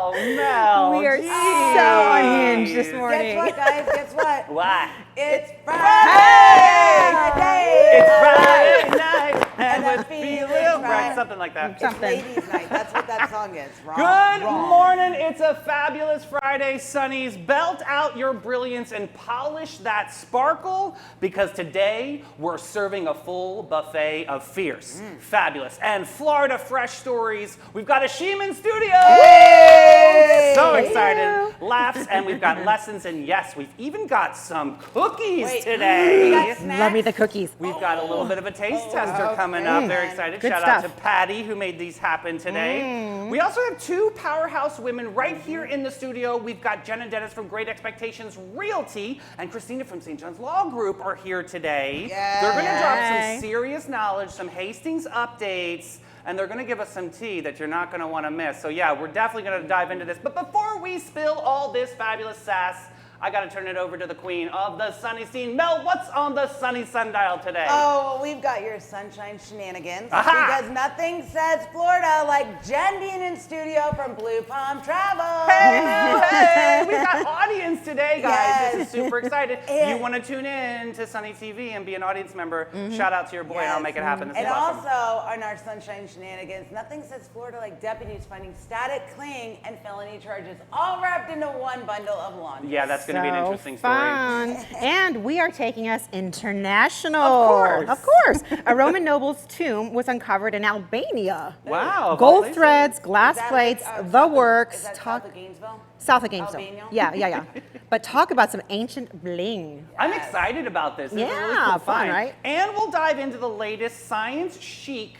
Oh, Mel. We are geez. so unhinged this morning. Guess what, guys? Guess what? What? It's Friday! Friday! It's All Friday right. night, and we're I'm feeling feeling right. Something like that. It's ladies' night. That's what that song is. Wrong. Good Wrong. morning. It's a fabulous Friday, Sunnies. Belt out your brilliance and polish that sparkle, because today we're serving a full buffet of fierce, fabulous, and Florida fresh stories. We've got Ashim in studio. Hey! So excited. Laughs, and we've got lessons, and yes, we've even got some cookies Wait, today. we got snacks? Love me the cookies. We've got a little bit of a taste tester coming up. Very excited. Good Shout out stuff. to Patty, who made these happen today. We also have two powerhouse women right here in the studio. We've got Jen and Dennis from Great Expectations Realty and Christina from St. John's Law Group are here today. They're going to drop Yay. some serious knowledge, some Hastings updates, and they're going to give us some tea that you're not going to want to miss. So yeah, we're definitely going to dive into this. But before we spill all this fabulous sass, I got to turn it over to the queen of the sunny scene. Mel, what's on the sunny sundial today? Oh, well, we've got your sunshine shenanigans. Aha! Because nothing says Florida like Jen being in studio from Blue Palm Travel. Hey, we got audience today, guys. Yes. This is super excited. And- You want to tune in to Sunny TV and be an audience member? Shout out to your boy, and I'll Yes. make it happen. This And is awesome. also, on our sunshine shenanigans, nothing says Florida like deputies finding static cling and felony charges all wrapped into one bundle of laundry. Yeah, that's going to be an interesting story. Fun. And we are taking us international. Of course. Of course. A Roman noble's tomb was uncovered in Albania. Wow. Gold places. threads, glass Is that plates, like, the south of- works. Is that Talk south of Gainesville? south of Gainesville. Albania? Yeah. But talk about some ancient bling. I'm excited about this. This is a really Yeah, cool fun, find. right? And we'll dive into the latest science chic,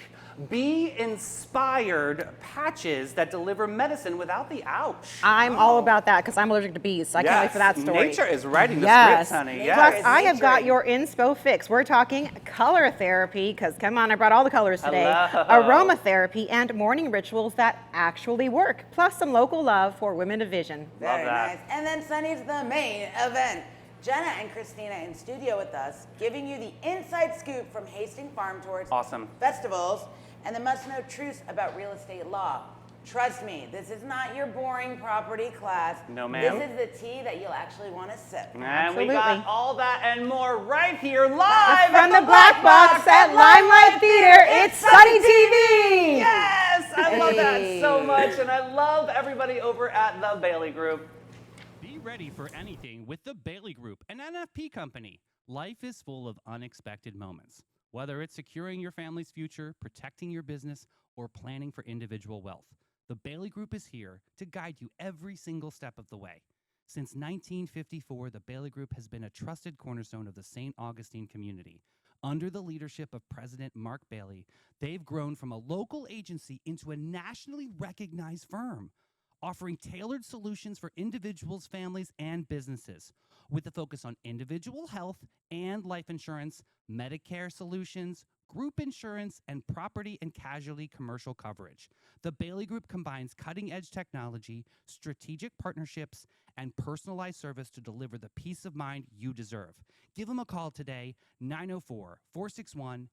bee-inspired patches that deliver medicine without the ouch. I'm all about that because I'm allergic to bees. So I can't wait for that story. Nature is writing the Yes. scripts, honey. Nature Yes. is Plus, I have got nature. your inspo fix. We're talking color therapy, because come on, I brought all the colors today. Hello. Aromatherapy and morning rituals that actually work. Plus some local love for women of vision. Very that. nice. And then Sunny's the main event. Jenna and Christina in studio with us, giving you the inside scoop from Hastings Farm Tours, Awesome. festivals, and the must-know truths about real estate law. Trust me, this is not your boring property class. No, ma'am. This is the tea that you'll actually want to sip. And we Absolutely. got all that and more right here live From at the Black Box at Limelight Theater, it's Sunny TV! Yes, I love that Hey. so much, and I love everybody over at the Bailey Group. Be ready for anything with the Bailey Group, an NFP company. Life is full of unexpected moments. Whether it's securing your family's future, protecting your business, or planning for individual wealth, the Bailey Group is here to guide you every single step of the way. Since 1954, the Bailey Group has been a trusted cornerstone of the St. Augustine community. Under the leadership of President Mark Bailey, they've grown from a local agency into a nationally recognized firm, offering tailored solutions for individuals, families, and businesses, with a focus on individual health and life insurance, Medicare solutions, group insurance, and property and casualty commercial coverage. The Bailey Group combines cutting-edge technology, strategic partnerships, and personalized service to deliver the peace of mind you deserve. Give them a call today, 904-461-1800.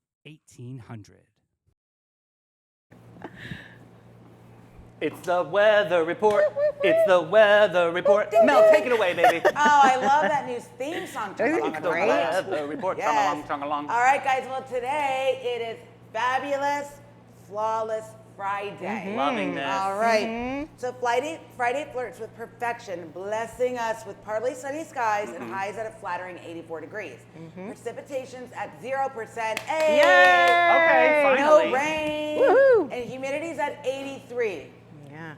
It's the weather report. It's the weather report. Mel, take it away, baby. Oh, I love that new theme song. Isn't it The great? weather report. Yes. Tung along. All right, guys. Well, today it is Fabulous, Flawless Friday. Loving this. All right. So Friday flirts with perfection, blessing us with partly sunny skies and highs at a flattering 84 degrees. Precipitation's at 0%. Hey! Okay, finally. No rain. Woohoo. And humidity's at 83. Yeah.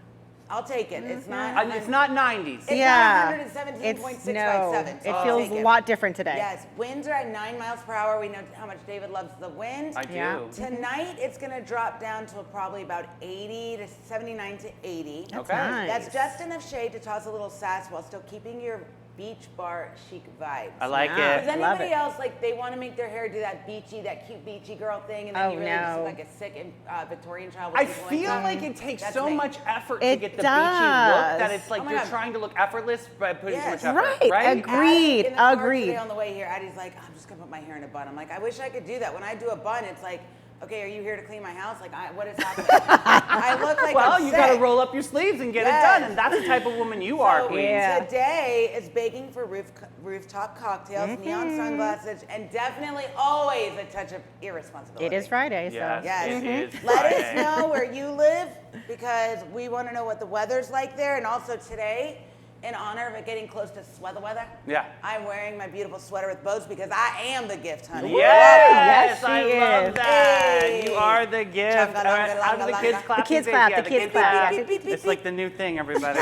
I'll take it. It's not. It's not 90s. It's Yeah. not It's 117.657. It feels a lot different today. Yes, winds are at 9 miles per hour. We know how much David loves the wind. I do. Yeah. Tonight, it's going to drop down to probably about 80 to 79 to 80. That's Okay. nice. That's just enough shade to toss a little sass while still keeping your beach bar chic vibes. I like Yeah. it. Does Love anybody it. else, like, they want to make their hair do that cute beachy girl thing, and then Oh, you really just no. look like a sick Victorian child with I people feel inside? like it takes That's so me. much effort to It get the beachy look that does. it's like Oh my you're God. trying to look effortless by putting Yes. so much effort. Right. Right? Agreed. In the car Agreed. Today on the way here, Addie's like, I'm just gonna put my hair in a bun. I'm like, I wish I could do that. When I do a bun, it's like okay, are you here to clean my house? Like, what is happening? I look like Well, I'm you got to sick. roll up your sleeves and get Yes. it done, and that's the type of woman you are, So Queen. Yeah. today is baking for rooftop cocktails, neon sunglasses, and definitely always a touch of irresponsibility. It is Friday, so. Yes, Yes. it is Let us Friday. know where you live because we want to know what the weather's like there. And also today, in honor of it getting close to sweater weather, Yeah. I'm wearing my beautiful sweater with bows because I am the gift, honey. Yes, Yes, I she love is. that. Hey. You are the gift. Chunga, All right, lunga, how do the lunga, kids lunga. clap? The kids these clap, days? the kids clap, yeah. Beep, beep, It's like the new thing, everybody.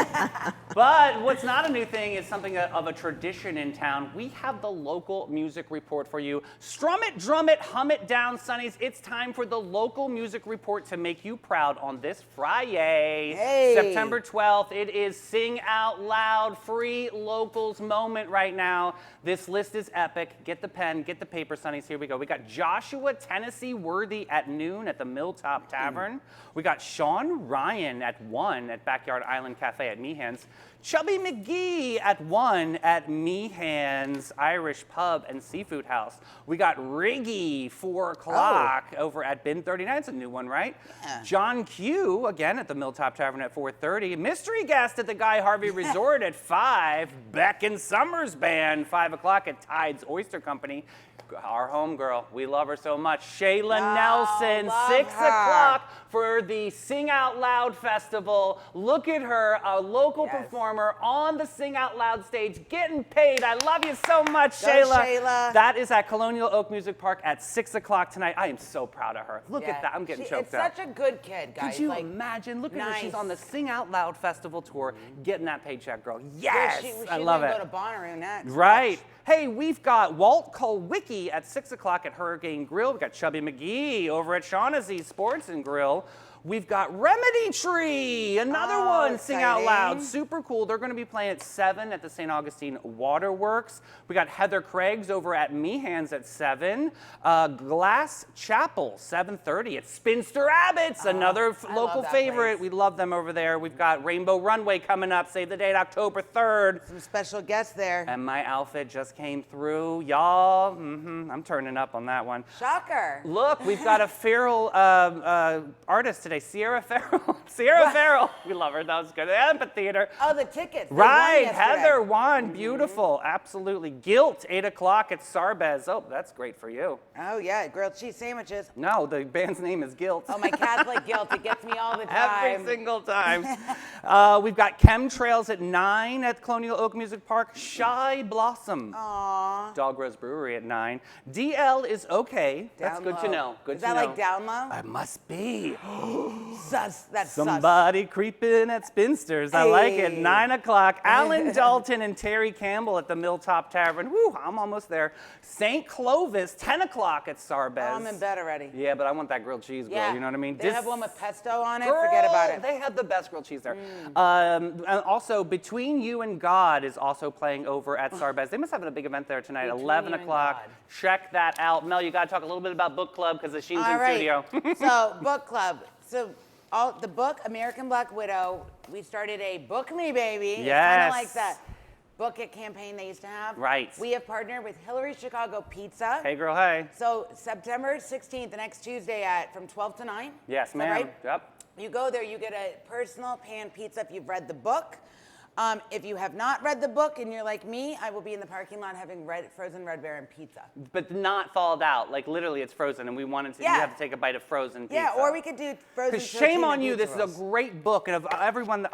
But what's not a new thing is something of a tradition in town. We have the local music report for you. Strum it, drum it, hum it down, Sonnies. It's time for the local music report to make you proud on this Friday, Hey. September 12th. It is Sing Out Loud Free Locals moment right now. This list is epic. Get the pen, get the paper, Sonnies. Here we go. We got Joshua Tennessee Worthy at noon at the Milltop Tavern. We got Sean Ryan at 1 at Backyard Island Cafe at Meehan's. Chubby McGee at 1 at Meehan's Irish Pub and Seafood House. We got Riggy 4 o'clock over at Bin 39. It's a new one, right? Yeah. John Q again at the Milltop Tavern at 4:30. Mystery guest at the Guy Harvey Resort at 5. Beck and Summers Band 5 o'clock at Tide's Oyster Company. Our homegirl, we love her so much. Shayla Oh, Nelson, love 6 her. o'clock for the Sing Out Loud Festival. Look at her, a local Yes. performer on the Sing Out Loud stage, getting paid. I love you so much, Go, Shayla. Shayla. That is at Colonial Oak Music Park at 6 o'clock tonight. I am so proud of her. Look Yeah. at that. I'm getting It's choked up. such a good kid, guys. Could you like, imagine? Look at her. She's nice. on the Sing Out Loud Festival tour, getting that paycheck, girl. yeah, Yes, she's I love gonna it. go to Bonnaroo next. Right. Hey, we've got Walt Kulwicki at 6 o'clock at Hurricane Grill. We've got Chubby McGee over at Shaughnessy Sports and Grill. We've got Remedy Tree, another Oh, one, Sing Out Loud. exciting. Super cool. They're going to be playing at 7 at the St. Augustine Waterworks. We got Heather Craig's over at Meehan's at 7. Glass Chapel, 7:30 at Spinster Abbott's, another I love local that favorite. place. We love them over there. We've got Rainbow Runway coming up. Save the date, October 3rd. Some special guests there. And my outfit just came through, y'all. I'm turning up on that one. Shocker. Look, we've got a feral artist today, Sierra Farrell. Sierra Farrell. We love her. That was good. Amphitheater. Oh, the tickets. They won Right, yesterday. Heather won. Beautiful. Absolutely. Guilt, 8 o'clock at Sarbez. Oh, that's great for you. Oh, yeah, grilled cheese sandwiches. No, the band's name is Guilt. Oh, my Catholic guilt. It gets me all the time. Every single time. We've got Chemtrails at 9 at Colonial Oak Music Park. Shy Blossom. Aw. Dog Rose Brewery at 9. DL is okay. That's Down good to low. know. Good Is to that know. like down low? I must be. Sus. That's Somebody creeping at Spinsters. I like it. Hey. 9 o'clock. Alan Dalton and Terry Campbell at the Milltop Tavern. Woo, I'm almost there. St. Clovis, 10 o'clock at Sarbez. Oh, I'm in bed already. Yeah, but I want that grilled cheese, girl. Yeah. You know what I mean? They have one with pesto on it. Girl, Forget about it. They have the best grilled cheese there. And also, Between You and God is also playing over at Sarbez. They must have a big event there tonight, Between 11 You and o'clock. God. Check that out. Mel, you got to talk a little bit about book club because she's All in right. studio. So, book club. So, the book American Black Widow. We started a Book Me Baby. It's kind Yes. of like that Book It campaign they used to have. Right. We have partnered with Hillary Chicago Pizza. Hey, girl, hey. So September 16th, the next Tuesday from 12 to 9. Yes, Is that ma'am. right? Yep. You go there, you get a personal pan pizza if you've read the book. If you have not read the book and you're like me, I will be in the parking lot having frozen Red Baron pizza. But not thawed out. Like, literally, it's frozen, and we wanted to, Yeah. you have to take a bite of frozen pizza. Yeah, or we could do frozen. Because shame tortilla on you, pizza this is a rolls. great book, and of everyone,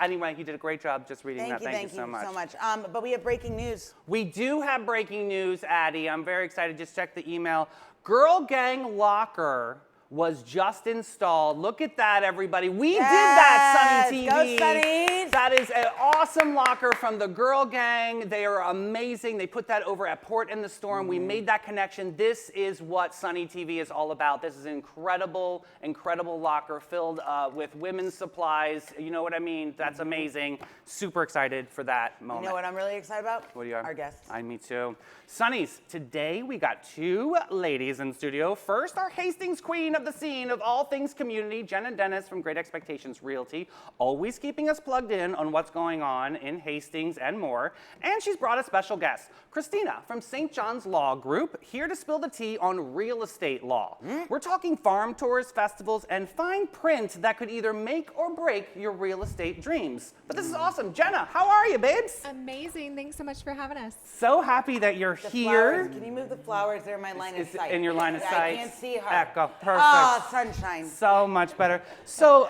anyway, you did a great job just reading Thank that. you, Thank you so much. But we have breaking news. We do have breaking news, Addie. I'm very excited. Just check the email. Girl Gang Locker was just installed. Look at that, everybody. We did that, Sunny Yes, TV. go Sunnies. That is an awesome locker from the Girl Gang. They are amazing. They put that over at Port in the Storm. We made that connection. This is what Sunny TV is all about. This is an incredible, incredible locker filled with women's supplies. You know what I mean? That's amazing. Super excited for that moment. You know what I'm really excited about? What do you are? Our guests. Me too. Sunnies, today we got two ladies in studio. First, our Hastings queen, of the scene of all things community, Jenna Dennis from Great Expectations Realty, always keeping us plugged in on what's going on in Hastings and more. And she's brought a special guest, Christina from St. John's Law Group, here to spill the tea on real estate law. We're talking farm tours, festivals, and fine print that could either make or break your real estate dreams. But this is awesome. Jenna, how are you, babes? Amazing. Thanks so much for having us. So happy that you're The here. flowers, can you move the flowers? They're in my line of It's sight. in your line of Yeah, sight. I can't see her. Echo, perfect. Oh, sunshine. So much better. So,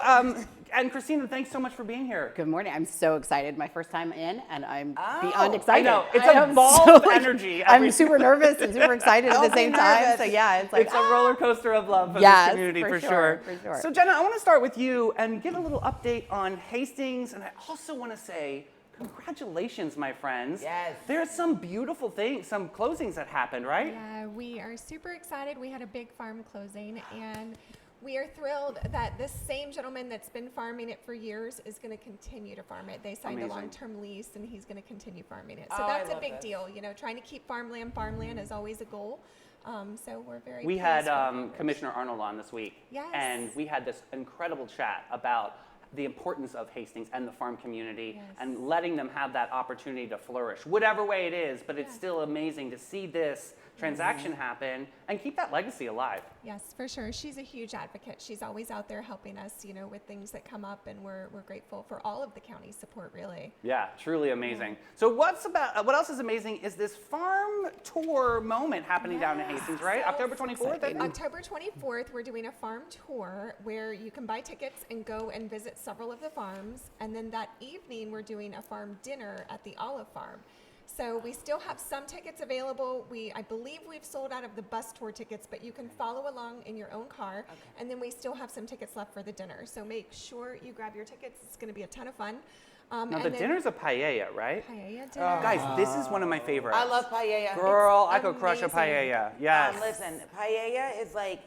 and Christina, thanks so much for being here. Good morning. I'm so excited. My first time in, and I'm Oh, beyond excited. I know. It's I a am ball so of energy every- I'm super nervous and super excited at Don't the same be time. nervous. So yeah, it's like It's a roller coaster of love for Yes, this community, for for sure, sure. for sure. So, Jenna, I want to start with you and get a little update on Hastings, and I also want to say congratulations, my friends. Yes. There's some beautiful things, some closings that happened, right? Yeah, we are super excited. We had a big farm closing, and we are thrilled that this same gentleman that's been farming it for years is going to continue to farm it. They signed Amazing. a long-term lease, and he's going to continue farming it. So Oh, I that's a love big this. deal. You know, trying to keep farmland is always a goal. So we're very. We pleased had with progress. Commissioner Arnold on this week. Yes. And we had this incredible chat about the importance of Hastings and the farm community Yes. and letting them have that opportunity to flourish, whatever way it is. But it's Yeah. still amazing to see this transaction happen and keep that legacy alive. Yes, for sure. She's a huge advocate. She's always out there helping us, you know, with things that come up, and we're grateful for all of the county's support, really. Yeah, truly amazing. So what else is amazing is this farm tour moment happening down in Hastings, right? So October 24th, I think? October 24th, we're doing a farm tour where you can buy tickets and go and visit several of the farms. And then that evening, we're doing a farm dinner at the Olive Farm. So we still have some tickets available. I believe we've sold out of the bus tour tickets, but you can follow along in your own car. And then we still have some tickets left for the dinner. So make sure you grab your tickets. It's going to be a ton of fun. Now and the then dinner's a paella, right? paella dinner. Guys, this is one of my favorites. I love paella. Girl, I It's could crush a amazing. paella. Yes. Listen, paella is like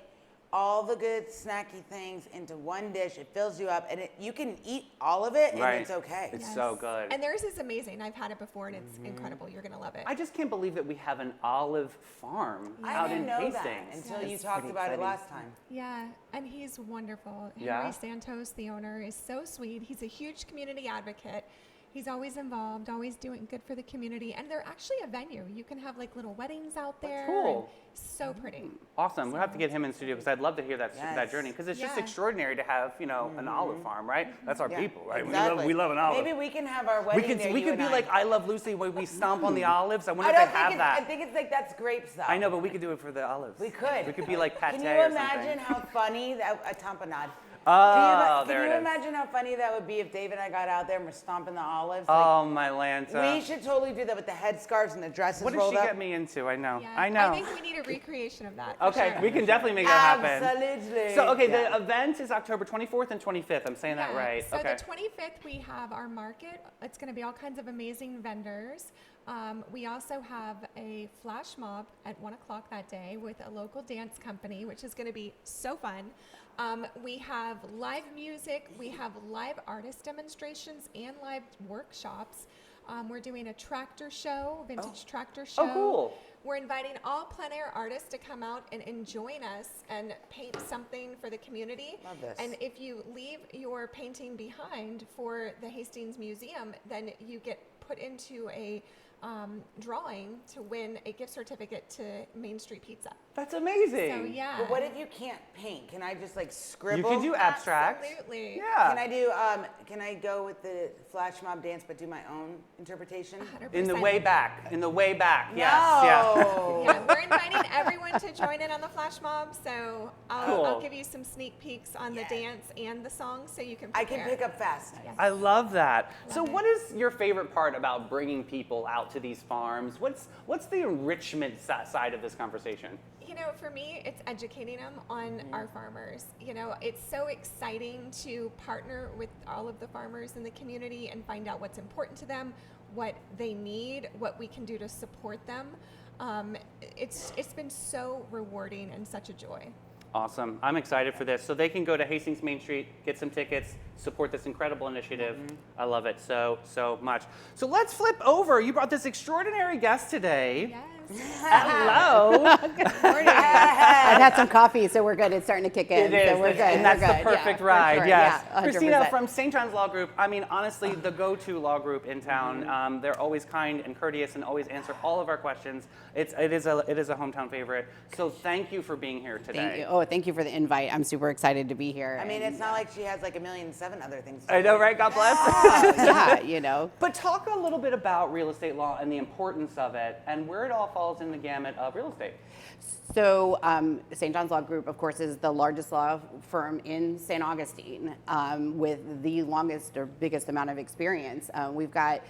all the good snacky things into one dish. It fills you up, and you can eat all of it, and Right. it's okay. It's so Yes. good. And theirs is amazing. I've had it before, and it's incredible. You're going to love it. I just can't believe that we have an olive farm I out didn't in know Hastings. that until you It's talked pretty about it exciting. last time. Yeah, and he's wonderful. Yeah? Henry Santos, the owner, is so sweet. He's a huge community advocate. He's always involved, always doing good for the community. And they're actually a venue. You can have like little weddings out there. cool. and So pretty. Awesome. We'll have to get him in studio because I'd love to hear that Yes. that journey because it's just Yeah. extraordinary to have, you know, an olive farm, right? That's our Yeah, people, right? Exactly. We love an olive. Maybe we can have our we wedding could there, we you could and be I. like I Love Lucy where we stomp on the olives. I wonder I if don't they think have it's, that. I think it's like that's grapes though. I know, but we could do it for the olives. We could. We could be like pate Can you or imagine something. how funny that a tamponade? Oh, Can there you it is. imagine how funny that would be if Dave and I got out there and we're stomping the olives? Oh my Lanta. we should totally do that with the headscarves and the dresses What did rolled she up. get me into? I know. Yeah. I know. I think we need a recreation of that. for Okay, sure. we can definitely make that happen. Absolutely. So, okay, Yeah. the event is October 24th and 25th. I'm saying that Yeah, right. So okay. the 25th, we have our market. It's going to be all kinds of amazing vendors. We also have a flash mob at 1 o'clock that day with a local dance company, which is going to be so fun. We have live music. We have live artist demonstrations and live workshops. We're doing a tractor show, vintage tractor show. Oh, cool. We're inviting all plein air artists to come out and join us and paint something for the community. Love this. And if you leave your painting behind for the Hastings Museum, then you get put into a drawing to win a gift certificate to Main Street Pizza. That's amazing. So yeah. But what if you can't paint? Can I just like You scribble? can do abstract. Absolutely. Yeah. Can I do? Can I go with the flash mob dance, but do my own interpretation? 100%. In the way back. In the way back. Yes. Yeah. No. Yeah, we're inviting everyone to join in on the flash mob, so Cool. I'll give you some sneak peeks on the dance and the song so you can I prepare. can pick up fast. I love that. So, Love it. what is your favorite part about bringing people out to these farms? What's the enrichment side of this conversation? You know, for me, it's educating them on our farmers. You know, it's so exciting to partner with all of the farmers in the community and find out what's important to them, what they need, what we can do to support them. It's been so rewarding and such a joy. Awesome. I'm excited for this. So they can go to Hastings Main Street, get some tickets, support this incredible initiative. I love it so much. So let's flip over. You brought this extraordinary guest today. Yes. Hello. I've had some coffee, so we're good. It's starting to kick in. It is, So we're good. and that's we're the good. perfect for ride. sure. Yes, Yeah, 100%. Christina from St. John's Law Group. I mean, honestly, the go-to law group in town. They're always kind and courteous, and always answer all of our questions. It is a hometown favorite. So thank you for being here today. Thank you. Oh, thank you for the invite. I'm super excited to be here. I mean, it's not like she has like 1,000,007 other things to I know, do. right? God bless. yeah, you know. But talk a little bit about real estate law and the importance of it, and where it all falls in the gamut of real estate. So St. John's Law Group, of course, is the largest law firm in St. Augustine with the longest or biggest amount of experience. We've got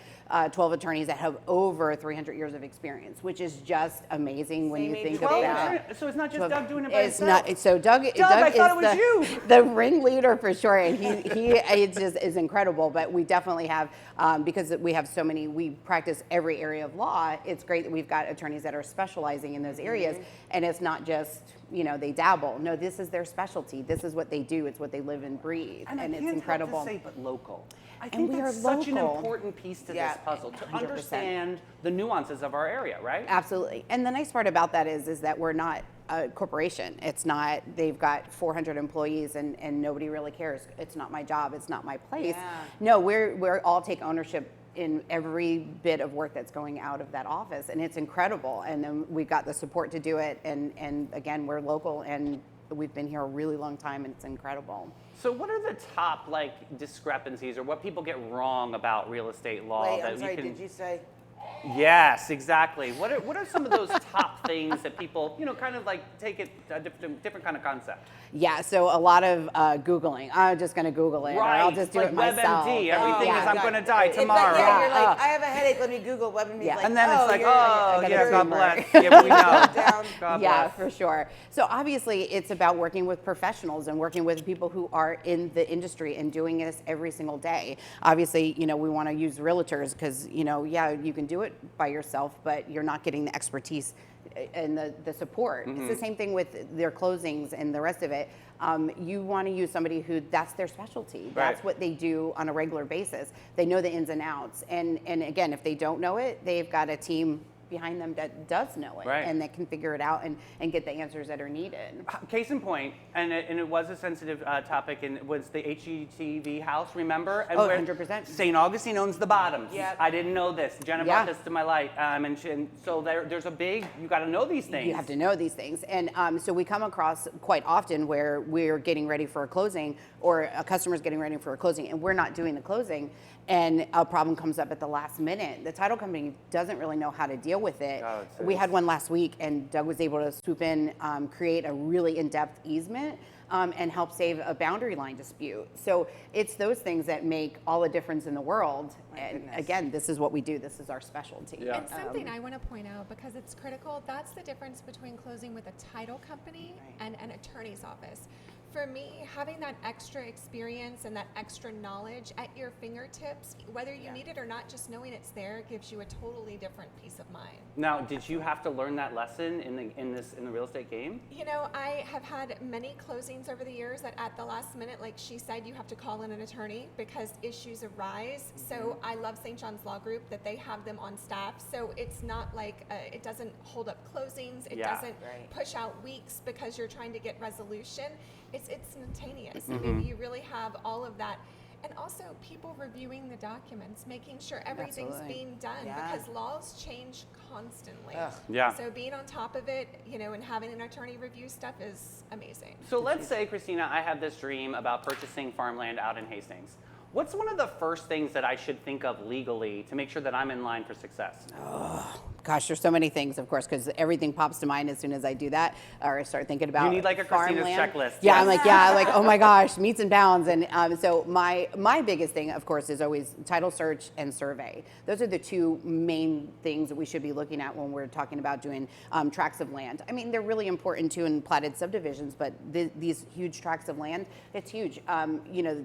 12 attorneys that have over 300 years of experience, which is just amazing when Same you age think as Doug. about. So it's not just Doug doing it by It's himself. not. So Doug I is thought it was you. the ringleader for sure, and he it just is incredible. But we definitely have because we have so many. We practice every area of law. It's great that we've got attorneys that are specializing in those areas, and it's not just they dabble. No, this is their specialty. This is what they do. It's what they live and breathe, And I it's can't incredible. help to say, but local. I And think we that's are such an local. important piece to Yeah, this puzzle to 100%. understand the nuances of our area, right? Absolutely. And the nice part about that is that we're not a corporation. It's not, they've got 400 employees and nobody really cares. It's not my job. It's not my place. Yeah. No, we're all take ownership in every bit of work that's going out of that office. And it's incredible. And then we've got the support to do it. And again, we're local and we've been here a really long time and it's incredible. So what are the top discrepancies or what people get wrong about real estate law Wait, that I'm sorry, you can did you say? Yes, exactly. What are some of those top things that people, kind of take it a different kind of concept? Yeah, so a lot of Googling. I'm just going to Google it. Or I'll just do like it myself. WebMD, everything Yeah. is I'm going to die It's tomorrow. Like, yeah, you're Yeah. like, I have a headache, let me Google WebMD. Yeah. Like, And then it's like, you're- oh, I yeah, gotta God Uber. bless. Yeah, we know. Down. God Yeah, bless. for sure. So obviously it's about working with professionals and working with people who are in the industry and doing this every single day. Obviously, we want to use realtors because, yeah, you can do it by yourself, but you're not getting the expertise and the support. It's the same thing with their closings and the rest of it. You want to use somebody who that's their specialty. That's Right. what they do on a regular basis. They know the ins and outs. And again, if they don't know it, they've got a team behind them that does know it Right. and that can figure it out and get the answers that are needed. Case in point, and it was a sensitive topic, and it was the HGTV house, remember? And Oh, where 100%. St. Augustine owns the bottoms. Yep. I didn't know this. Jenna Yeah. brought this to my light. And so there's a big, you got to know these things. You have to know these things. And so we come across quite often where we're getting ready for a closing or a customer's getting ready for a closing and we're not doing the closing and a problem comes up at the last minute. The title company doesn't really know how to deal with it. Oh, it's- We had one last week and Doug was able to swoop in, create a really in-depth easement and help save a boundary line dispute. So it's those things that make all the difference in the world. And goodness. again, this is what we do. This is our specialty. Yeah. And something I want to point out because it's critical, that's the difference between closing with a title company and an attorney's office. For me, having that extra experience and that extra knowledge at your fingertips, whether you need it or not, just knowing it's there gives you a totally different peace of mind. Now, did you have to learn that lesson in the real estate game? I have had many closings over the years that at the last minute, like she said, you have to call in an attorney because issues arise. So I love St. John's Law Group that they have them on staff. So it's not like it doesn't hold up closings. It Yeah. doesn't Right. push out weeks because you're trying to get resolution. It's instantaneous. I mean, you really have all of that. And also people reviewing the documents, making sure everything's Absolutely. being done Yeah. because laws change constantly. Ugh. Yeah. So being on top of it, and having an attorney review stuff is amazing. So let's say, Christina, I have this dream about purchasing farmland out in Hastings. What's one of the first things that I should think of legally to make sure that I'm in line for success? Gosh, there's so many things, of course, because everything pops to mind as soon as I do that, or I start thinking about. You need like a Christina's farmland. checklist, Yeah, yes. I'm like, oh my gosh, meets and bounds, and so my biggest thing, of course, is always title search and survey. Those are the two main things that we should be looking at when we're talking about doing tracts of land. I mean, they're really important too in platted subdivisions, but these huge tracts of land, it's huge.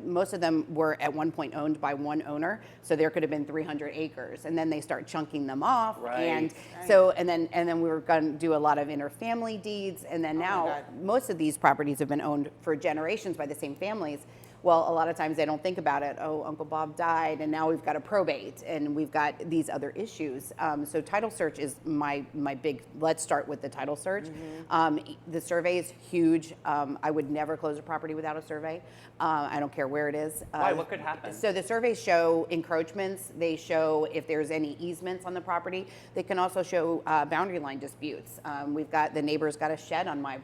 Most of them were at one point owned by one owner, so there could have been 300 acres, and then they start chunking them off, Right. and so and then we were going to do a lot of interfamily deeds, and then now God. most of these properties have been owned for generations by the same families. Well, a lot of times they don't think about it. Oh, Uncle Bob died, and now we've got a probate, and we've got these other issues. So title search is my big. Let's start with the title search. The survey is huge. I would never close a property without a survey. I don't care where it is. Why? What could happen? So the surveys show encroachments. They show if there's any easements on the property. They can also show boundary line disputes. We've got the neighbor's got a shed on my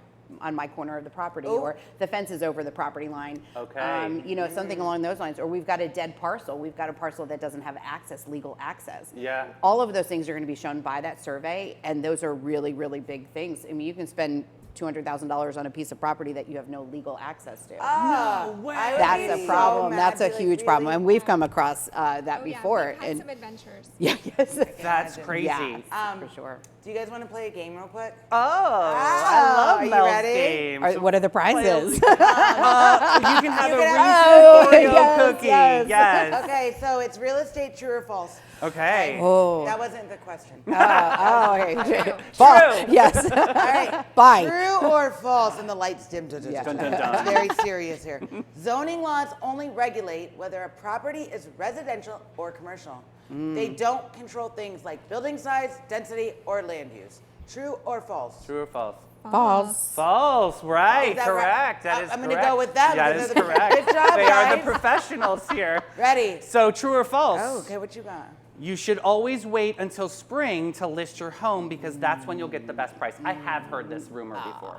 corner of the property, or the fence is over the property line. Okay. You know, something along those lines. Or we've got a dead parcel. We've got a parcel that doesn't have legal access. Yeah. All of those things are going to be shown by that survey, and those are really, really big things. I mean, you can spend $200,000 on a piece of property that you have no legal access to. No way. That's a problem. That's a huge problem, and we've come across that Oh, before. Yeah, we've had and some adventures. yeah, yes, That's crazy. yeah, for sure. Do you guys want to play a game real quick? Oh, I love are you Mel's ready? games. What are the prizes? You can have You a can Reese's have- Oreo yes, cookie. yes. Yes. Okay, so it's real estate, true or false? Okay. Oh, That wasn't the question. okay. False. Yes. All right. Bye. True or false? And the lights dim. Dun, dun, Yeah. dun. Dun, dun, dun. It's very serious here. Zoning laws only regulate whether a property is residential or commercial. They don't control things like building size, density, or land use. True or false? True or false? False. False, right, Is that right? correct. That is I'm correct. gonna go with that That because is they're the- correct. Good job, They are the guys. professionals here. Ready? So true or false? Oh, okay, what you got? You should always wait until spring to list your home because that's when you'll get the best price. I have heard this rumor before.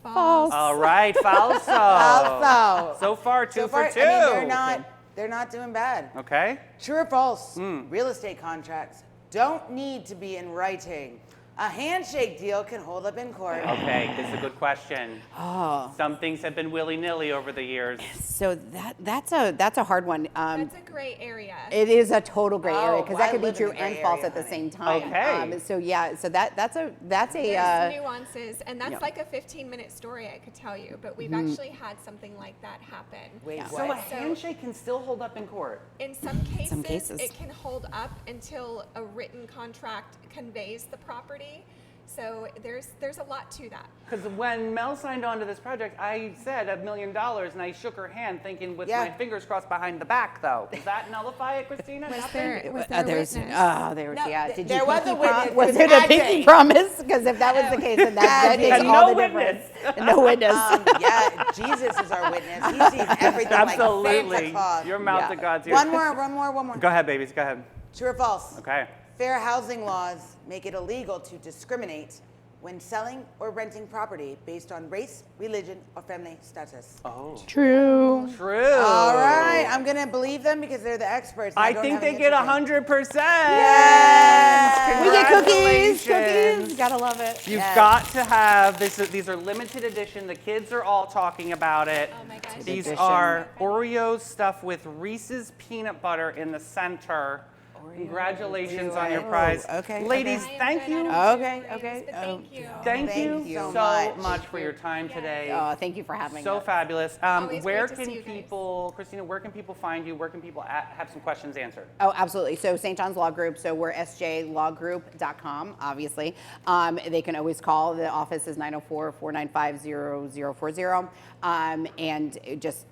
False. All right, falso. Also. So far, two So far, for two. I mean, they're not doing bad. Okay. True or false? Real estate contracts don't need to be in writing. A handshake deal can hold up in court. Okay, this is a good question. Oh. Some things have been willy-nilly over the years. So that's a hard one. That's a gray area. It is a total gray area Oh, because I that could be live in true the gray and false area, at the honey. same time. Okay. So yeah, so that's a There's nuances, and that's yeah. like a 15-minute story I could tell you, but we've actually had something like that happen. Wait, Yeah. So a what? handshake can still hold up in court. In some cases, cases. it can hold up until a written contract conveys the property. So there's a lot to that. Because when Mel signed on to this project, I said $1 million, and I shook her hand, thinking with my fingers crossed behind the back, though. Does that nullify it, Christina? Was Nothing? there a witness? No, yeah. Did there you was pinky a witness. prom- Was It was it a magic. pinky promise? Because if that was the case, then that makes And all no the difference. witness. No witness. Yeah, Jesus is our witness. He sees everything like Absolutely. Santa Claus. Your mouth Yeah. to God's ears. One more. Go ahead, babies. Go ahead. True or false? Okay. Fair housing laws make it illegal to discriminate when selling or renting property based on race, religion, or family status. Oh. True. True. All right, I'm gonna believe them because they're the experts. and I don't think have they any get interest in- 100%. Yes. We get cookies. Congratulations. Cookies. Gotta love it. You've Yes. got to have this. These are limited edition. The kids are all talking about it. Oh my gosh. These edition. are Oreos stuffed with Reese's peanut butter in the center. Congratulations on your prize. okay, Ladies, I am thank good. I you. don't do Okay, grades, okay. but thank you. Thank you Thank you so so much much. for your time today. Thank you for having So us. fabulous. Always Where great to see can you guys. people, Christina, where can people find you? Where can people have some questions answered? Oh, absolutely. So St. John's Law Group, so we're sjlawgroup.com, obviously. They can always call. The office is 904-495-0040. And just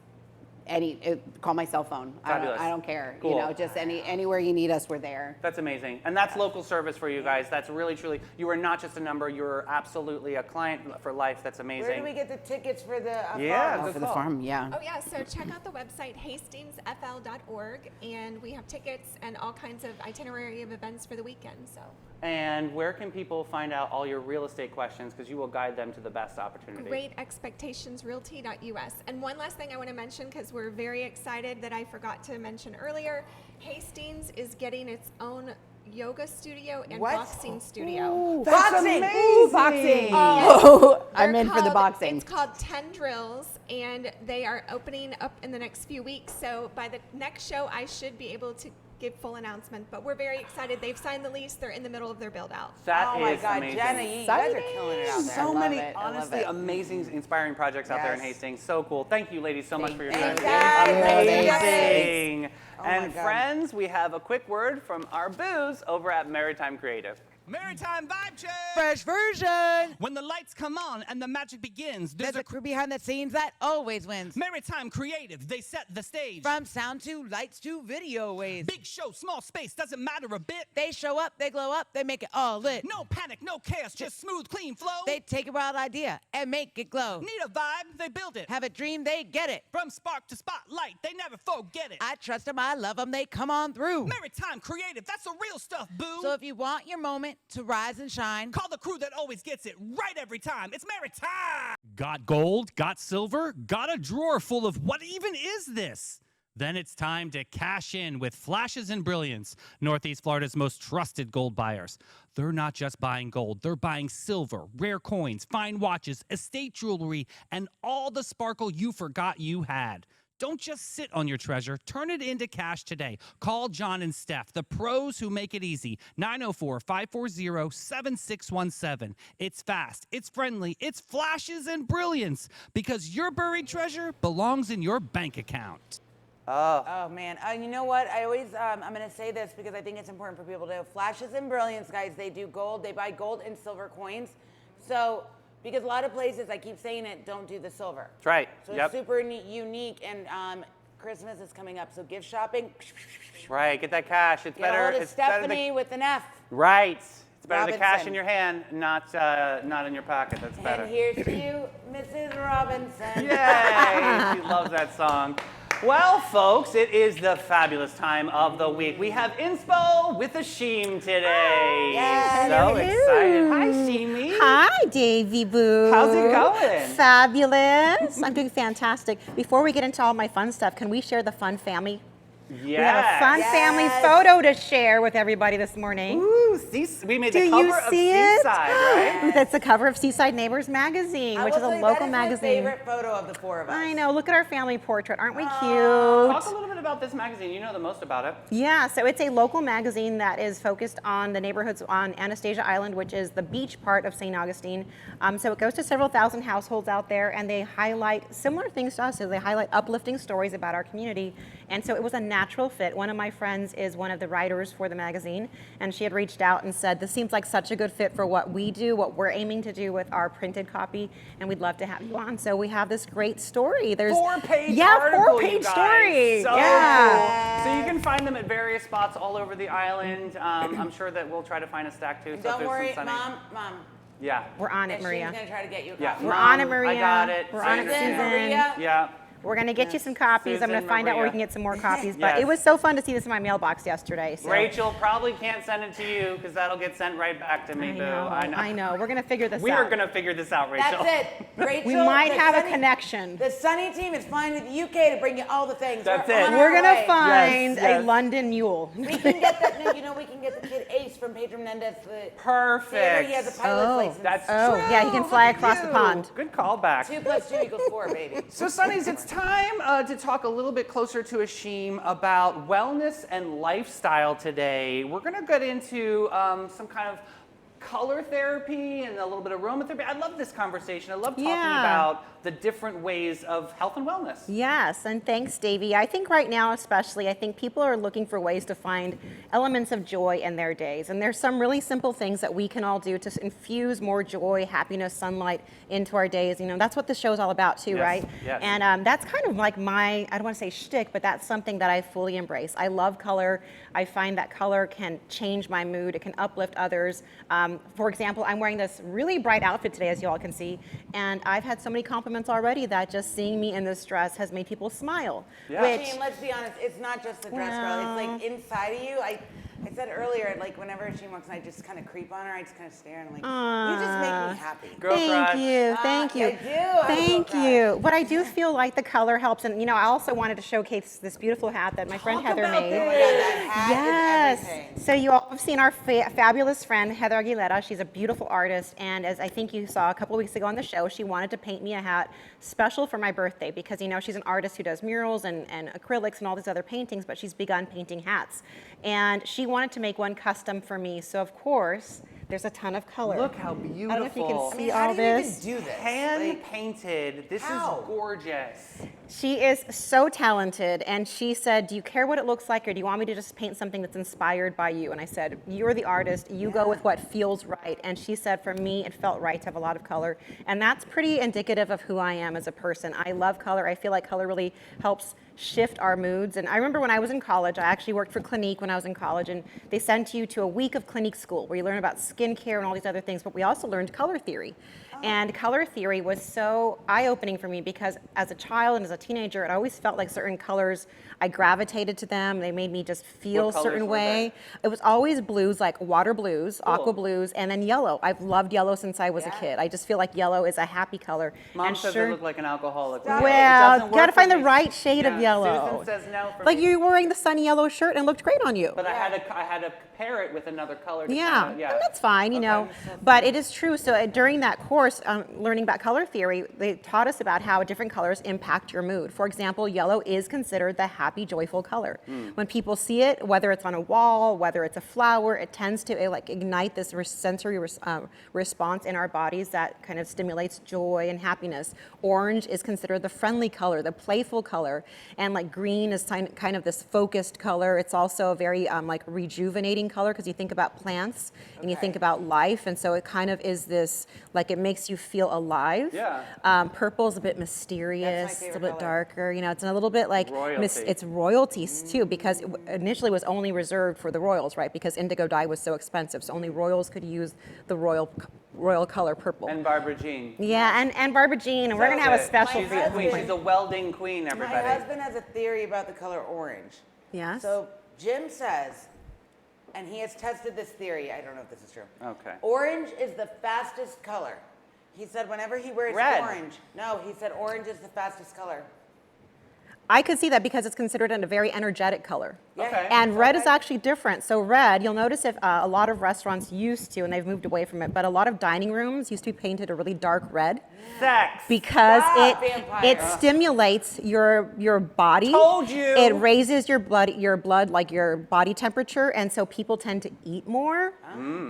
call my cell phone. Fabulous. I don't care. Cool. You know, just anywhere you need us, we're there. That's amazing. And that's local service for you guys. That's really, truly, you are not just a number, you're absolutely a client for life. That's amazing. Where do we get the tickets for the Yeah, farm? good For the call. farm, yeah. Oh yeah, so check out the website hastingsfl.org, and we have tickets and all kinds of itinerary of events for the weekend. So And where can people find out all your real estate questions? Because you will guide them to the best opportunity. greatexpectationsrealty.us. And one last thing I want to mention, because we're very excited that I forgot to mention earlier, Hastings is getting its own yoga studio and What? boxing studio. Boxing. amazing. Boxing. Yes. Oh, I'm They're in for the called- boxing. It's called 10 Drills, and they are opening up in the next few weeks. So by the next show, I should be able to give full announcement. But we're very excited. They've signed the lease. They're in the middle of their build out. That Oh my is God, amazing. Jenna, you guys are killing it out there. So love many, it. I love honestly, it. amazing, inspiring projects out there in Yes. Hastings. So cool. Thank you, ladies, so much for your time. Thank you. Amazing. Oh my And God. friends, we have a quick word from our booze over at Maritime Creative. Maritime vibe check. Fresh version. When the lights come on and the magic begins, There's a crew behind the scenes that always wins. Maritime creative. They set the stage. From sound to lights to video waves. Big show, small space, doesn't matter a bit. They show up, they glow up, they make it all lit. No panic, no chaos, just smooth, clean flow. They take a wild idea and make it glow. Need a vibe, they build it. Have a dream, they get it. From spark to spotlight, they never forget it. I trust them, I love them, they come on through. Maritime creative, that's the real stuff, boo. So if you want your moment to rise and shine, Call the crew that always gets it right every time. It's Maritime. Got gold? Got silver? Got a drawer full of what even is this? Then it's time to cash in with Flashes and Brilliance, Northeast Florida's most trusted gold buyers. They're not just buying gold, they're buying silver, rare coins, fine watches, estate jewelry, and all the sparkle you forgot you had. Don't just sit on your treasure. Turn it into cash today. Call John and Steph, the pros who make it easy. 904-540-7617. It's fast, it's friendly, it's Flashes and Brilliance, because your buried treasure belongs in your bank account. oh man, you know what? I always, I'm gonna say this because I think it's important for people to know. Flashes and Brilliance, guys, they do gold, they buy gold and silver coins. So, because a lot of places, I keep saying it, don't do the silver. That's right. So Yep. it's super unique, and Christmas is coming up, so gift shopping. Right. Get that cash. It's Get a better. hold of It's better Stephanie with an F. Right. It's better the cash Robinson. in your hand, not in your pocket. That's better. And here's to you, Mrs. Robinson. Yay! She loves that song. Well, folks, it is the fabulous time of the week. We have Inspo with Ashim today. Yes. So Hello. excited. Hi, Shimi. Hi, Davy Boo. How's it going? Fabulous. I'm doing fantastic. Before we get into all my fun stuff, can we share the fun family? Yes. We have a fun family Yes. photo to share with everybody this morning. Ooh, we made Do the you cover of see it? Seaside, right? That's the cover of Seaside Neighbors magazine, I which will is a tell you, local that is magazine. my favorite photo of the four of us. I know. Look at our family portrait. Aren't we Talk a cute? little bit about this magazine. You know the most about it. Yeah, so it's a local magazine that is focused on the neighborhoods on Anastasia Island, which is the beach part of St. Augustine. So it goes to several thousand households out there, and they highlight similar things to us. So they highlight uplifting stories about our community. And so it was a natural fit. One of my friends is one of the writers for the magazine, and she had reached out and said, this seems like such a good fit for what we do, what we're aiming to do with our printed copy, and we'd love to have you on. So we have this great story. There's 4-page yeah, article, you 4-page guys. story. So yeah. cool. So you can find them at various spots all over the island. I'm sure that we'll try to find a stack too. So if Don't there's worry, some sunny- Mom. Yeah. We're on it, She's Maria. gonna try to get you a Yeah. copy. We're Mom, on it, Maria. I got it. We're on it, Susan, Susan. Maria. Yeah. We're going to get you some copies. I'm going Susan, to find out where we Maria. can get some more copies. But Yes. it was so fun to see this in my mailbox yesterday. So. Rachel probably can't send it to you because that'll get sent right back to me, boo. I know. We're going to figure this We out. are going to figure this out, Rachel. That's it. Rachel, We might the have a Sunny- connection. The Sunny team is flying to the UK to bring you all the things. That's We're it. on We're our going to way. find yes. a London mule. We can get that. We can get the kid Ace from Pedro Menendez. Perfect. He has a pilot's Oh. license. That's Oh, true. yeah, he can fly Look at across the you. pond. Good callback. 2 + 2 = 4, baby. So, Sunnies, it's time to talk a little bit closer to Ashim about wellness and lifestyle today. We're going to get into some kind of color therapy and a little bit of aromatherapy. I love this conversation. I love talking Yeah. about the different ways of health and wellness. Yes, and thanks, Davey. I think right now, especially, I think people are looking for ways to find elements of joy in their days. And there's some really simple things that we can all do to infuse more joy, happiness, sunlight into our days. You know, that's what the show's all about too, Yes, right? yes. And that's kind of like my, I don't want to say shtick, but that's something that I fully embrace. I love color. I find that color can change my mood. It can uplift others. For example, I'm wearing this really bright outfit today, as you all can see, and I've had so many compliments already that just seeing me in this dress has made people smile. Yeah. Which, Shane, let's be honest, it's not just the dress, girl. It's like inside of you. I said earlier, like whenever she walks in, I just kind of creep on her. I just kind of stare and I'm like, you just make me happy. Girl thank crush. you, thank you. I do. I'm Thank so you. But I do feel like the color helps, and you know, I also wanted to showcase this beautiful hat that my friend Talk Heather about made. Oh my God, that hat Yes. is everything. So you all have seen our fabulous friend Heather Aguilera. She's a beautiful artist, and as I think you saw a couple weeks ago on the show, she wanted to paint me a hat special for my birthday because you know she's an artist who does murals and acrylics and all these other paintings, but she's begun painting hats, and she wanted to make one custom for me. So of course, There's a ton of color. Look how beautiful. I don't know if you can I see mean, how all do you this. even do this? Hand Like, painted. This how? is gorgeous. She is so talented, and she said, do you care what it looks like, or do you want me to just paint something that's inspired by you? And I said, you're the artist, you go with what feels right. And she said, for me, it felt right to have a lot of color. And that's pretty indicative of who I am as a person. I love color. I feel like color really helps shift our moods. And I remember when I was in college, I actually worked for Clinique when I was in college, and they sent you to a week of Clinique school where you learn about skincare and all these other things, but we also learned color theory. And color theory was so eye-opening for me because as a child and as a teenager, it always felt like certain colors, I gravitated to them. They made me just feel a colors certain were way. It was always blues, like water blues, aqua blues, and then yellow. I've loved yellow since I was a kid. I just feel like yellow is a happy color. Mom and says sure, I look like an alcoholic. Stop It well, doesn't you work gotta for find the me. right shade of Yeah, yellow. Susan says no for Like me. you're wearing the sunny yellow shirt and it looked great on you. But I had to pair it with another color. To Yeah, kinda, and that's fine, you know. But it is true. So during that course, learning about color theory, they taught us about how different colors impact your mood. For example, yellow is considered the happy, joyful color. When people see it, whether it's on a wall, whether it's a flower, it tends to like ignite this sensory response in our bodies that kind of stimulates joy and happiness. Orange is considered the friendly color, the playful color, and like green is kind of this focused color. It's also a very like rejuvenating color because you think about plants and you think about life, and so it kind of is this like it makes you feel alive. Yeah. Purple is a bit mysterious. It's a favorite bit color. darker. You know, it's a little bit like Royalty. it's royalties too because it initially was only reserved for the royals, right? Because indigo dye was so expensive, so only royals could use the royal color purple. And Barbara Jean. Yeah, and Barbara Jean, and we're gonna have a That's it. special She's for a you. queen. She's a welding queen, My everybody. husband has a theory about the color orange. Yes. So Jim says, and he has tested this theory. I don't know if this is true. Okay. Orange is the fastest color. He said whenever he wears Red. orange. No, he said orange is the fastest color. I could see that because it's considered a very energetic color. Yeah. Okay. And red is actually different. So red, you'll notice if a lot of restaurants used to, and they've moved away from it, but a lot of dining rooms used to be painted a really dark red Sex. because Stop, it vampire. stimulates your body. Told you. It raises your blood like your body temperature, and so people tend to eat more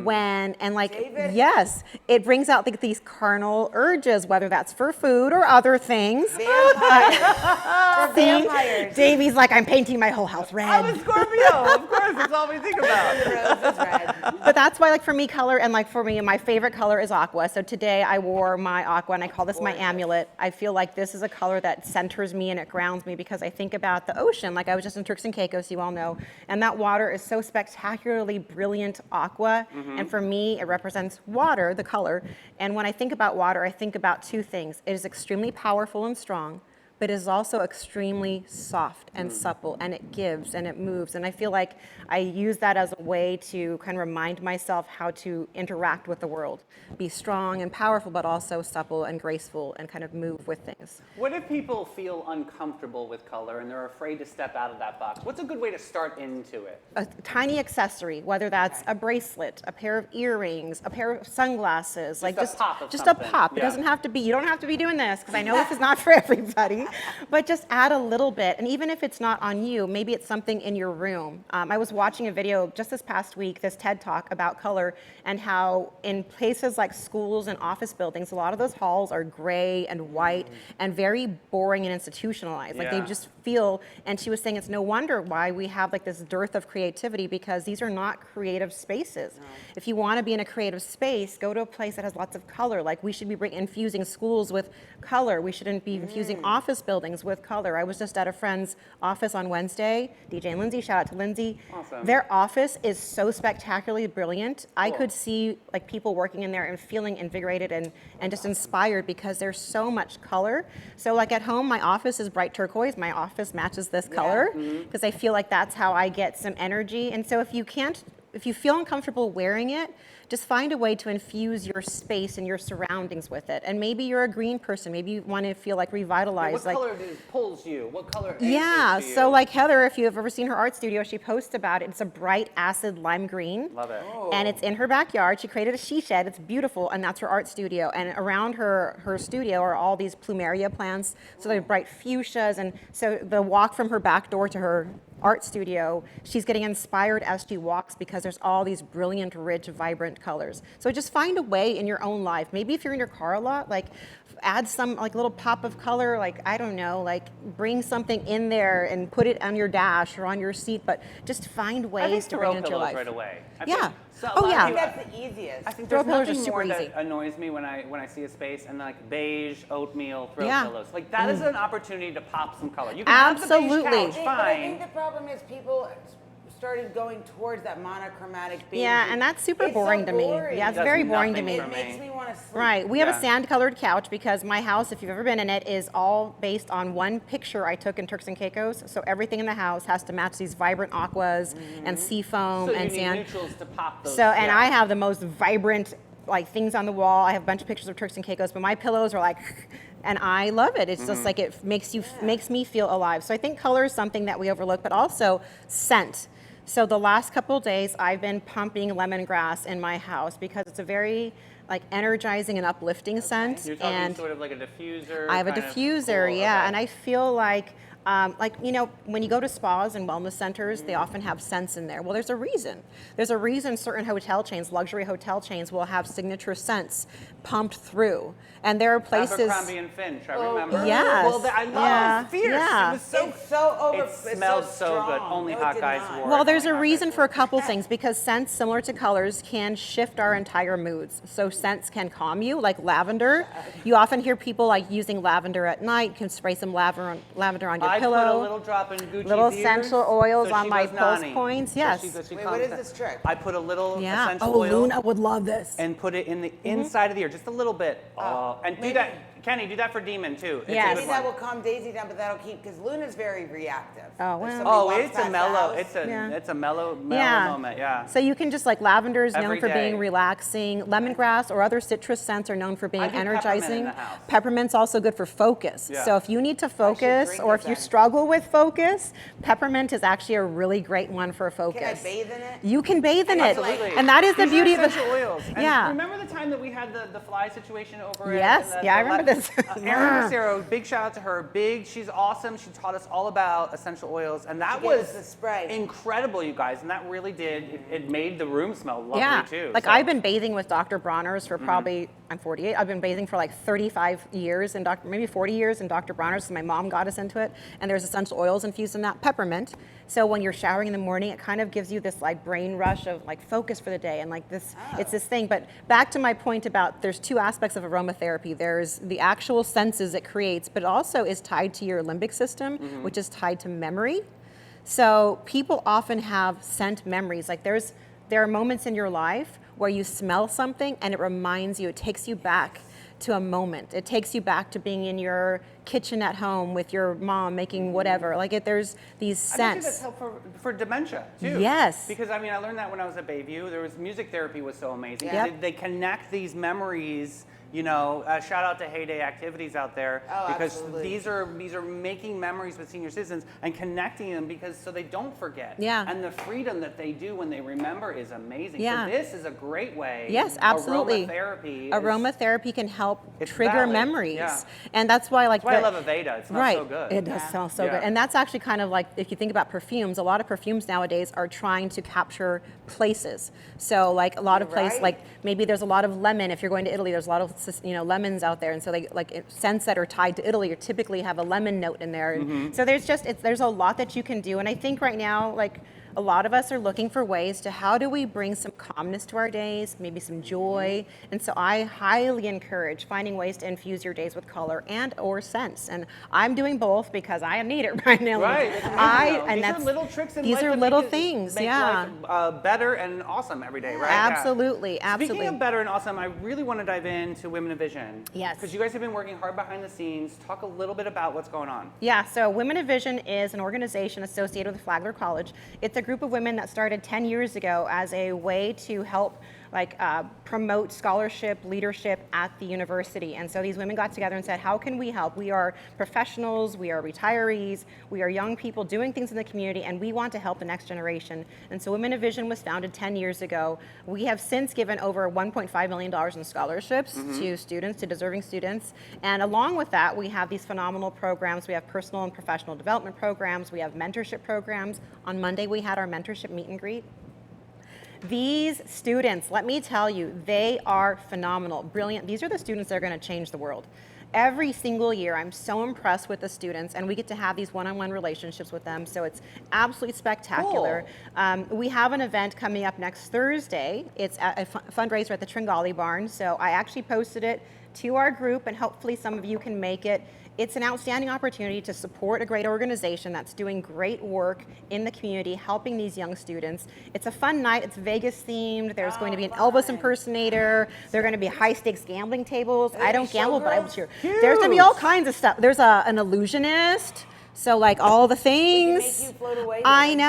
when and like David? yes, it brings out like these carnal urges, whether that's for food or other things. Vampires. For See? vampires. Davey's like, I'm painting my whole house I'm red. a Scorpio. Of course, that's all we think about. The rose is red. But that's why, like, for me, color, and like for me, my favorite color is aqua. So today I wore my aqua, and I call this my amulet. I feel like this is a color that centers me and it grounds me because I think about the ocean. Like I was just in Turks and Caicos, you all know, and that water is so spectacularly brilliant aqua. And for me, it represents water, the color. And when I think about water, I think about two things. It is extremely powerful and strong, but it is also extremely soft and supple, and it gives and it moves. And I feel like I use that as a way to kind of remind myself how to interact with the world. Be strong and powerful, but also supple and graceful and kind of move with things. What if people feel uncomfortable with color and they're afraid to step out of that box? What's a good way to start into it? A tiny accessory, whether that's a bracelet, a pair of earrings, a pair of sunglasses, like a pop of just a something. pop. It Yeah. doesn't have to be, you don't have to be doing this because I know this is not for everybody, but just add a little bit. And even if it's not on you, maybe it's something in your room. I was watching a video just this past week, this TED Talk about color and how in places like schools and office buildings, a lot of those halls are gray and white and very boring and institutionalized. Like they Yeah. just feel, and she was saying it's no wonder why we have like this dearth of creativity because these are not creative spaces. If you want to be in a creative space, go to a place that has lots of color. Like we should be infusing schools with color. We shouldn't be infusing office buildings with color. I was just at a friend's office on Wednesday, DJ and Lindsay, shout out to Lindsay. Awesome. Their office is so spectacularly brilliant. I could see like people working in there and feeling invigorated and just inspired because there's so much color. So like at home, my office is bright turquoise. My office matches this color because I feel like that's how I get some energy. And so if you feel uncomfortable wearing it, just find a way to infuse your space and your surroundings with it. And maybe you're a green person. Maybe you want to feel like revitalized. What like, color pulls you? What color? yeah, anchors to so you? like Heather, if you've ever seen her art studio, she posts about it. It's a bright acid lime green. Love it. And it's in her backyard. She created a she shed. It's beautiful, and that's her art studio. And around her studio are all these plumeria plants. So they're bright fuchsias. And so the walk from her back door to her art studio, she's getting inspired as she walks because there's all these brilliant, rich, vibrant colors. So just find a way in your own life. Maybe if you're in your car a lot, like add some like little pop of color, like I don't know, like bring something in there and put it on your dash or on your seat, but just find I think ways to bring throw it into your pillows life. right away. I Yeah. think so- Oh, a lot of yeah. I think people- that's the easiest. I think Throw there's pillows are nothing super more easy. that annoys me when I see a space and like beige oatmeal throw Yeah. pillows. Like that is an opportunity to pop some color. You can have the beige Absolutely. couch, But I think fine. the problem is people started going towards that monochromatic beige. Yeah, and that's super It's so boring to me. boring. Yeah, it's Does very boring to nothing me. for It me. makes me want to sleep. Right. We have Yeah. a sand-colored couch because my house, if you've ever been in it, is all based on one picture I took in Turks and Caicos. So everything in the house has to match these vibrant aquas and sea foam So you and need sand. neutrals to pop those. So, and yeah. I have the most vibrant like things on the wall. I have a bunch of pictures of Turks and Caicos, but my pillows are like, and I love it. It's just like it makes me feel alive. So I think color is something that we overlook, but also scent. So the last couple of days, I've been pumping lemongrass in my house because it's a very like energizing and uplifting scent. You're talking and sort of like a diffuser. I have a kind of diffuser, cool, yeah, okay. and I feel like you know, when you go to spas and wellness centers, they often have scents in there. Well, there's a reason. There's a reason certain hotel chains, luxury hotel chains, will have signature scents pumped through. And there are places. Abercrombie and Finch, I remember. Yes. Well, I love Yeah, it. It was fierce. yeah. It was so. It's so over. It smelled so good. strong. Only No, it hot did guys not. wore it. Well, there's a Only hot reason guys for a wore it. couple things because scents similar to colors can shift our entire moods. So scents can calm you, like lavender. You often hear people like using lavender at night. You can spray some lavender on your I pillow. put a little drop in Gucci's Little ears, essential oils so on she my goes pulse nani. points, So yes. she Wait, calms what is down. this trick? I put a little Yeah. essential Oh, oil Luna would love this. and put it in the inside of the ear, just a little bit. And do maybe- that, Kenny. Do that for Demon too. It's a Yes. good Maybe one. that will calm Daisy down, but that'll keep because Luna's very reactive. Oh, If well. somebody Oh, walks it's a past the mellow. house- Yeah. It's a mellow Yeah. moment. Yeah. So you can just like lavender is known Every for day. being relaxing. Lemongrass or other citrus scents are known for being I do peppermint in energizing. the house. Peppermint's also good for focus. Yeah. So if you need to focus drink or this if you then. struggle with focus, peppermint is actually a really great one for focus. Can I bathe in it? You can bathe in it. Absolutely. And that is the These are beauty of the essential oils. And Yeah. Remember the time that we had the fly situation over at Yes, the- yeah, I the remember this. Erin Macero, big shout out to her. She's awesome. She taught us all about essential oils, and that She gave was us the spray. incredible, you guys. And that really did. It made the room smell lovely Yeah, too. like So- I've been bathing with Dr. Bronner's Mm-hmm. for probably, I'm 48, I've been bathing for like 35 years and maybe 40 years in Dr. Bronner's, so my mom got us into it, and there's essential oils infused in that, peppermint. So when you're showering in the morning, it kind of gives you this like brain rush of like focus for the day and like this, it's this thing. But back to my point about there's two aspects of aromatherapy. There's the actual senses it creates, but it also is tied to your limbic system, which is tied to memory. So people often have scent memories. Like there are moments in your life where you smell something and it reminds you, it takes you back to a moment. It takes you back to being in your kitchen at home with your mom making whatever. Like there's these I bet you that's scents. helpful for dementia too. Yes. Because I mean, I learned that when I was at Bayview. There was music therapy was so amazing. Yep. They connect these memories. You know, shout out to Heyday Activities out there Oh, because absolutely. these are making memories with senior citizens and connecting them because so they don't forget. Yeah. And the freedom that they do when they remember is amazing. Yeah. So this is a great way. Yes, absolutely. Aromatherapy. Aromatherapy can help It's trigger valid, memories. yeah. And that's why like That's why I love Aveda. It smells right. so good. It does smell so Yeah. good. And that's actually kind of like, if you think about perfumes, a lot of perfumes nowadays are trying to capture places. So like a lot of places, Right. like maybe there's a lot of lemon. If you're going to Italy, there's a lot of, lemons out there. And so they scents that are tied to Italy typically have a lemon note in there. And so there's a lot that you can do. And I think right now, like, a lot of us are looking for ways to how do we bring some calmness to our days, maybe some joy. And so I highly encourage finding ways to infuse your days with color and or scents. And I'm doing both because I need it right now. Right. It's amazing, though. These are little tricks in these life are that little make it- things, make yeah. life, better and awesome every day, right? Yeah. Absolutely, absolutely. Speaking of better and awesome, I really want to dive into Women of Vision. Yes. Because you guys have been working hard behind the scenes. Talk a little bit about what's going on. Yeah, so Women of Vision is an organization associated with Flagler College. It's a group of women that started 10 years ago as a way to help promote scholarship leadership at the university. And so these women got together and said, how can we help? We are professionals, we are retirees, we are young people doing things in the community, and we want to help the next generation. And so Women of Vision was founded 10 years ago. We have since given over $1.5 million in scholarships to students, to deserving students. And along with that, we have these phenomenal programs. We have personal and professional development programs. We have mentorship programs. On Monday, we had our mentorship meet and greet. These students, let me tell you, they are phenomenal, brilliant. These are the students that are going to change the world. Every single year, I'm so impressed with the students, and we get to have these one-on-one relationships with them, so it's absolutely spectacular. We have an event coming up next Thursday. It's a fundraiser at the Tringali Barn, so I actually posted it to our group, and hopefully some of you can make it. It's an outstanding opportunity to support a great organization that's doing great work in the community, helping these young students. It's a fun night. It's Vegas themed. There's going to be an Elvis impersonator. There are going to be high stakes gambling tables. I don't gamble, but I'm sure. There's going to be all kinds of stuff. There's an illusionist. So like all the things. Make you float away. I know.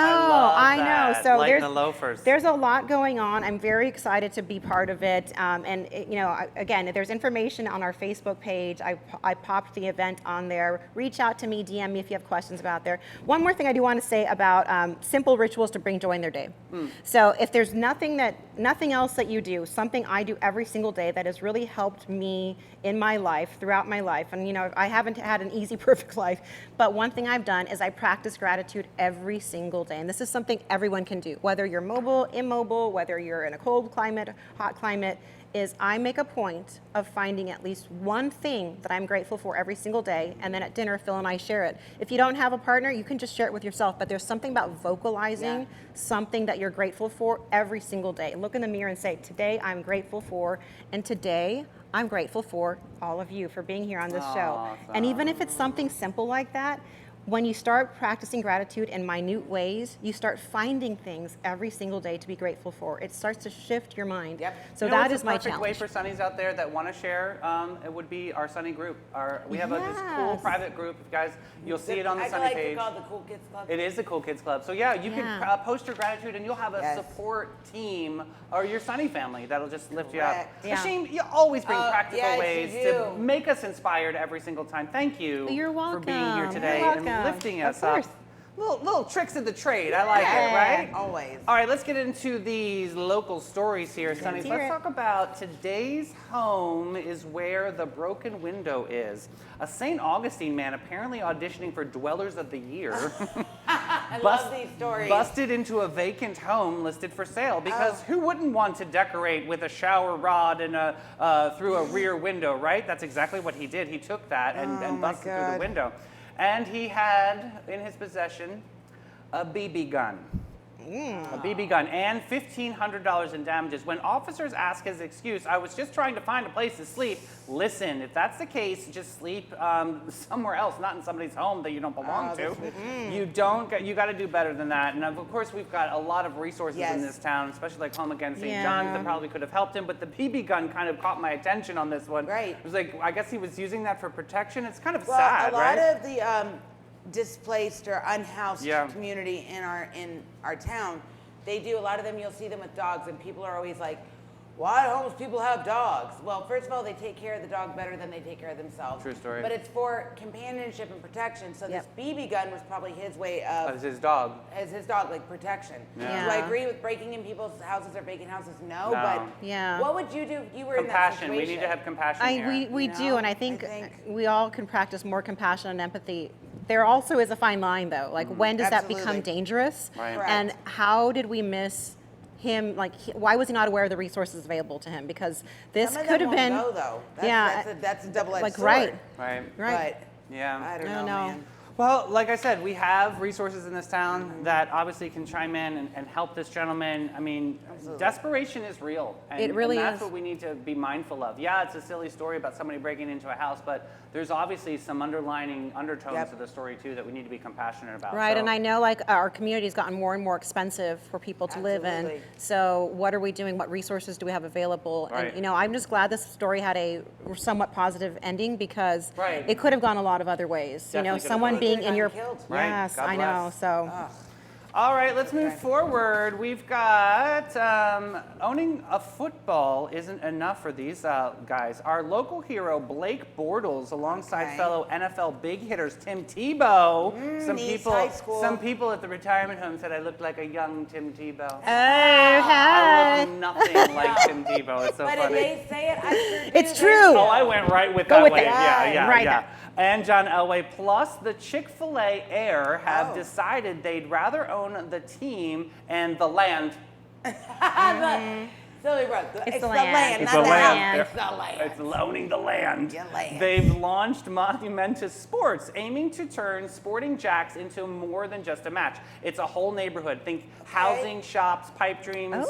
I love that. So Lighten the loafers. there's a lot going on. I'm very excited to be part of it. Again, there's information on our Facebook page. I popped the event on there. Reach out to me, DM me if you have questions about there. One more thing I do want to say about simple rituals to bring joy in their day. So if there's nothing else that you do, something I do every single day that has really helped me in my life, throughout my life, and I haven't had an easy, perfect life, but one thing I've done is I practice gratitude every single day. And this is something everyone can do, whether you're mobile, immobile, whether you're in a cold climate, hot climate, is I make a point of finding at least one thing that I'm grateful for every single day, and then at dinner, Phil and I share it. If you don't have a partner, you can just share it with yourself, but there's something about vocalizing something that you're grateful for every single day. Look in the mirror and say, today I'm grateful for, and today I'm grateful for all of you for being here on this show. And even if it's something simple like that, when you start practicing gratitude in minute ways, you start finding things every single day to be grateful for. It starts to shift your mind. Yep. So that is my perfect challenge. way for Sunnies out there that want to share. It would be our Sunny group. We have this cool Yes. private group. Guys, you'll see it on the I Sunny like page. to call it the Cool Kids Club. It is the Cool Kids Club. So yeah, you Yeah. can post your gratitude, and you'll have a Yes. support team or your Sunny family that'll just lift you up. Correct. Yeah. Ashim, you always bring practical yes, you ways do. to make us inspired every single time. Thank you You're for being here welcome. today You're and welcome. lifting Of us up. course. Little tricks of the trade. I like Yeah. it, right? Always. All right, let's get into these local stories here, Sunny. hear Let's it. talk about today's home is where the broken window is. A St. Augustine man apparently auditioning for Dwellers of the Year I love these stories. busted into a vacant home listed for sale because who wouldn't want to decorate with a shower rod and through a rear window, right? That's exactly what he did. He took that and my busted through the God. window. And he had in his possession a BB gun. A BB gun and $1,500 in damages. When officers ask his excuse, I was just trying to find a place to sleep. Listen, if that's the case, just sleep somewhere else, not in somebody's home that you don't belong to. You got to do better than that. And of course, we've got a lot of resources in Yes. this town, especially like Home Against St. Yeah. John's that probably could have helped him. But the BB gun kind of caught my attention on this one. Right. It was like, I guess he was using that for protection. It's kind of Well, sad, a lot right? of the displaced or unhoused Yeah. community in our town, they do a lot of them. You'll see them with dogs, and people are always like, "Why do homeless people have dogs?" Well, first of all, they take care of the dog better than they take care of themselves. True story. But it's for companionship and protection. So this BB gun was probably his way As of, his dog. as his dog, like protection. Yeah. Do I Yeah. agree with breaking in people's houses or vacant houses? No, No. but Yeah. what would you do if you were in that Compassion. situation? We need to have compassion here. We You do, know, and I I think think- we all can practice more compassion and empathy. There also is a fine line, though. Like, when does that become Absolutely. dangerous? Right. Correct. And how did we miss him? Like, why was he not aware of the resources available to him? Because this Some of could them have been. won't go, though. That's a double-edged like, sword. right. Right. Right. Yeah. But I don't I know, don't know. man. Well, like I said, we have resources in this town that obviously can chime in and help this gentleman. I mean, desperation is real. And, It really and that's is. what we need to be mindful of. Yeah, it's a silly story about somebody breaking into a house, but there's obviously some underlining undertones Yep. to the story, too, that we need to be compassionate about. Right, So- and I know like our community has gotten more and more expensive for people to live in. Absolutely. So what are we doing? What resources do we have available? Right. And I'm just glad this story had a somewhat positive ending because Right. it could have gone a lot of other ways. Definitely could have Someone gone. being Could've in your gotten killed. Right. yes, God I know. bless. So All right, let's move forward. We've got owning a football isn't enough for these guys. Our local hero, Blake Bortles, alongside fellow NFL big hitters Tim Tebow. East High School. Some people at the retirement home said I looked like a young Tim Tebow. Oh, I look nothing like Tim Tebow. It's so But funny. if they say it, I sure do. It's true. Oh, I went right with Go that with wave. it. Yeah. Right. And John Elway, plus the Chick-fil-A heir, have decided they'd rather own the team and the land. Silly Brook. It's the the land. land, It's not the the land. house. It's the land. It's owning the land. Your land. They've launched Monumentus Sports, aiming to turn Sporting Jacks into more than just a match. It's a whole neighborhood. Think housing, shops, pipe dreams,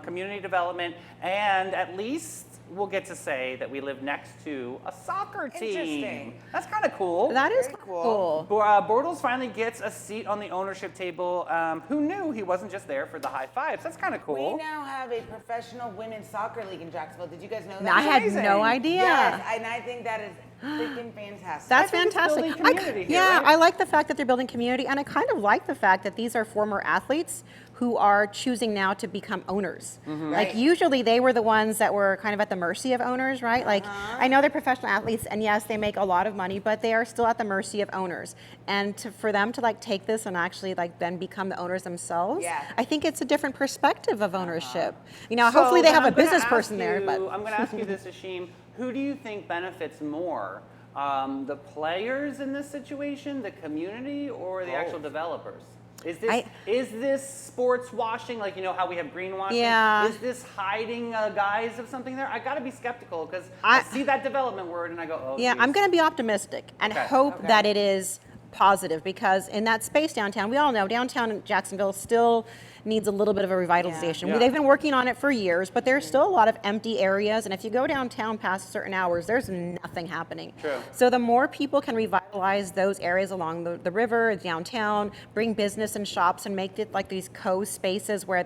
community development, and at least we'll get to say that we live next to a soccer team. Interesting. That's kind of cool. That is Very cool. Bortles finally gets a seat on the ownership table. Who knew he wasn't just there for the high fives? That's kind of cool. We now have a professional women's soccer league in Jacksonville. Did you guys know that? I had amazing. no idea. Yes, and I think that is freaking fantastic. That's think it's fantastic. building community here, Yeah, right? I like the fact that they're building community, and I kind of like the fact that these are former athletes who are choosing now to become owners. Like Right. usually they were the ones that were kind of at the mercy of owners, right? Like I know they're professional athletes, and yes, they make a lot of money, but they are still at the mercy of owners. And for them to like take this and actually like then become the owners themselves, Yeah. I think it's a different perspective of ownership. You know, hopefully they So have then a I'm gonna business ask person there, you- but I'm going to ask you this, Ashim. Who do you think benefits more? The players in this situation, the community, or the actual developers? Is this sports washing, like you know how we have greenwashing? Yeah. Is this hiding a guise of something there? I got to be skeptical because I see that development word and I go, oh. yeah, geez. I'm going to be optimistic and Okay. hope that it is positive, because in that space downtown, we all know downtown Jacksonville still needs a little bit of a revitalization. Yeah. They've been working on it for years, but there's still a lot of empty areas, and if you go downtown past certain hours, there's nothing happening. True. So the more people can revitalize those areas along the river, downtown, bring business and shops and make it like these co-spaces where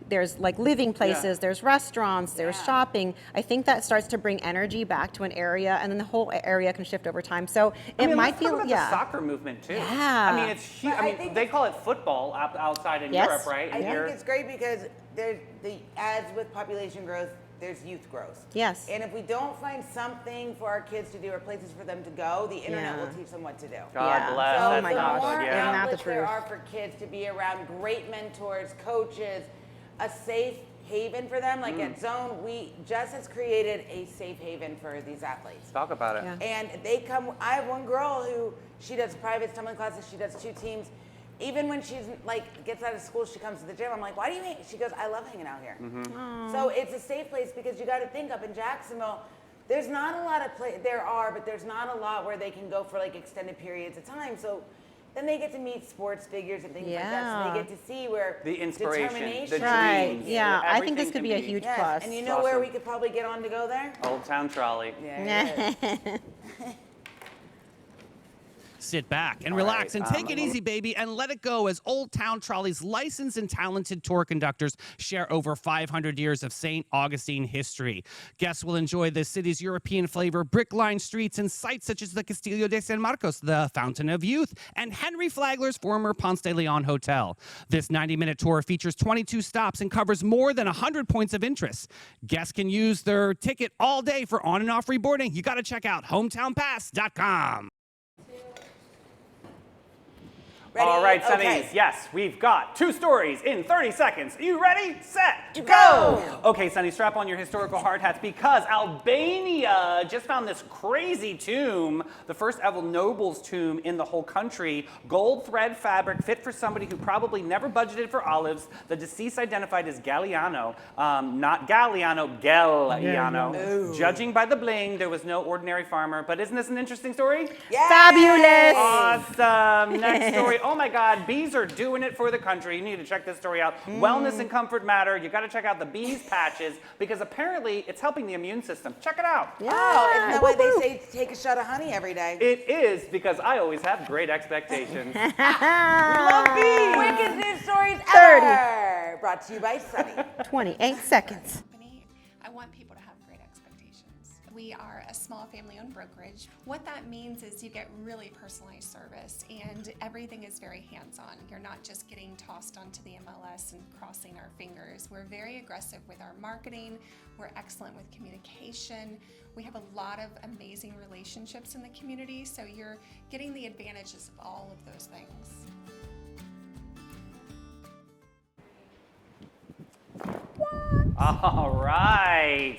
there's like living places, there's restaurants, there's shopping. I think that starts to bring energy back to an area, and then the whole area can shift over time. So it might let's be, talk about the soccer movement too. Yeah. I mean, it's huge. But I I mean, think they call it football outside in Yes. Europe, right? I And think here- it's great because as with population growth, there's youth growth. Yes. And if we don't find something for our kids to do or places for them to go, the internet will teach them what to do. God Yeah. bless. Oh That's my the gosh. more Isn't that the outlets there truth? are for kids to be around great mentors, coaches, a safe haven for them. Like at Zone, Jess has created a safe haven for these athletes. Talk about it. Yeah. And they come, I have one girl who, she does private tumbling classes, she does 2 teams. Even when she's like, gets out of school, she comes to the gym. I'm like, why do you hang? She goes, I love hanging out here. So it's a safe place because you got to think, up in Jacksonville, there's not a lot of there are, but there's not a lot where they can go for like extended periods of time. So then they get to meet sports figures and things like that. So they Yeah. get to see where The inspiration, the determination. Right. dreams. Yeah, I think this Everything could be can a huge Yes. plus. And you know where awesome. we could probably get on to go there? Old Town Trolley. Yeah. Sit back and All relax right, and take it easy, baby, and let it go as Old Town Trolley's licensed and talented tour conductors share over 500 years of St. Augustine history. Guests will enjoy the city's European flavor, brick-lined streets, and sites such as the Castillo de San Marcos, the Fountain of Youth, and Henry Flagler's former Ponce de Leon Hotel. This 90-minute tour features 22 stops and covers more than 100 points of interest. Guests can use their ticket all day for on and off reboarding. You got to check out hometownpass.com. Ready? All right, Sunny. Okay. Yes, we've got 2 stories in 30 seconds. You ready? Set. Go! Okay, Sunny, strap on your historical hard hats because Albania just found this crazy tomb, the first ever noble's tomb in the whole country. Gold thread fabric fit for somebody who probably never budgeted for olives. The deceased identified as Galliano, not Galliano, Galliano. Judging by the bling, there was no ordinary farmer. But isn't this an interesting story? Yes! Fabulous. Awesome. Next story. Oh my God, bees are doing it for the country. You need to check this story out. Wellness and comfort matter. You got to check out the bees patches because apparently it's helping the immune system. Check it out. Oh, isn't that why they say take a shot of honey every day? It is because I always have great expectations. Quickest news stories 30. ever! Brought to you by Sunny. 28 seconds. company, I want people to have great expectations We are a small family-owned brokerage. What that means is you get really personalized service, and everything is very hands-on. You're not just getting tossed onto the MLS and crossing our fingers. We're very aggressive with our marketing. We're excellent with communication. We have a lot of amazing relationships in the community, so you're getting the advantages of all of those things. All right.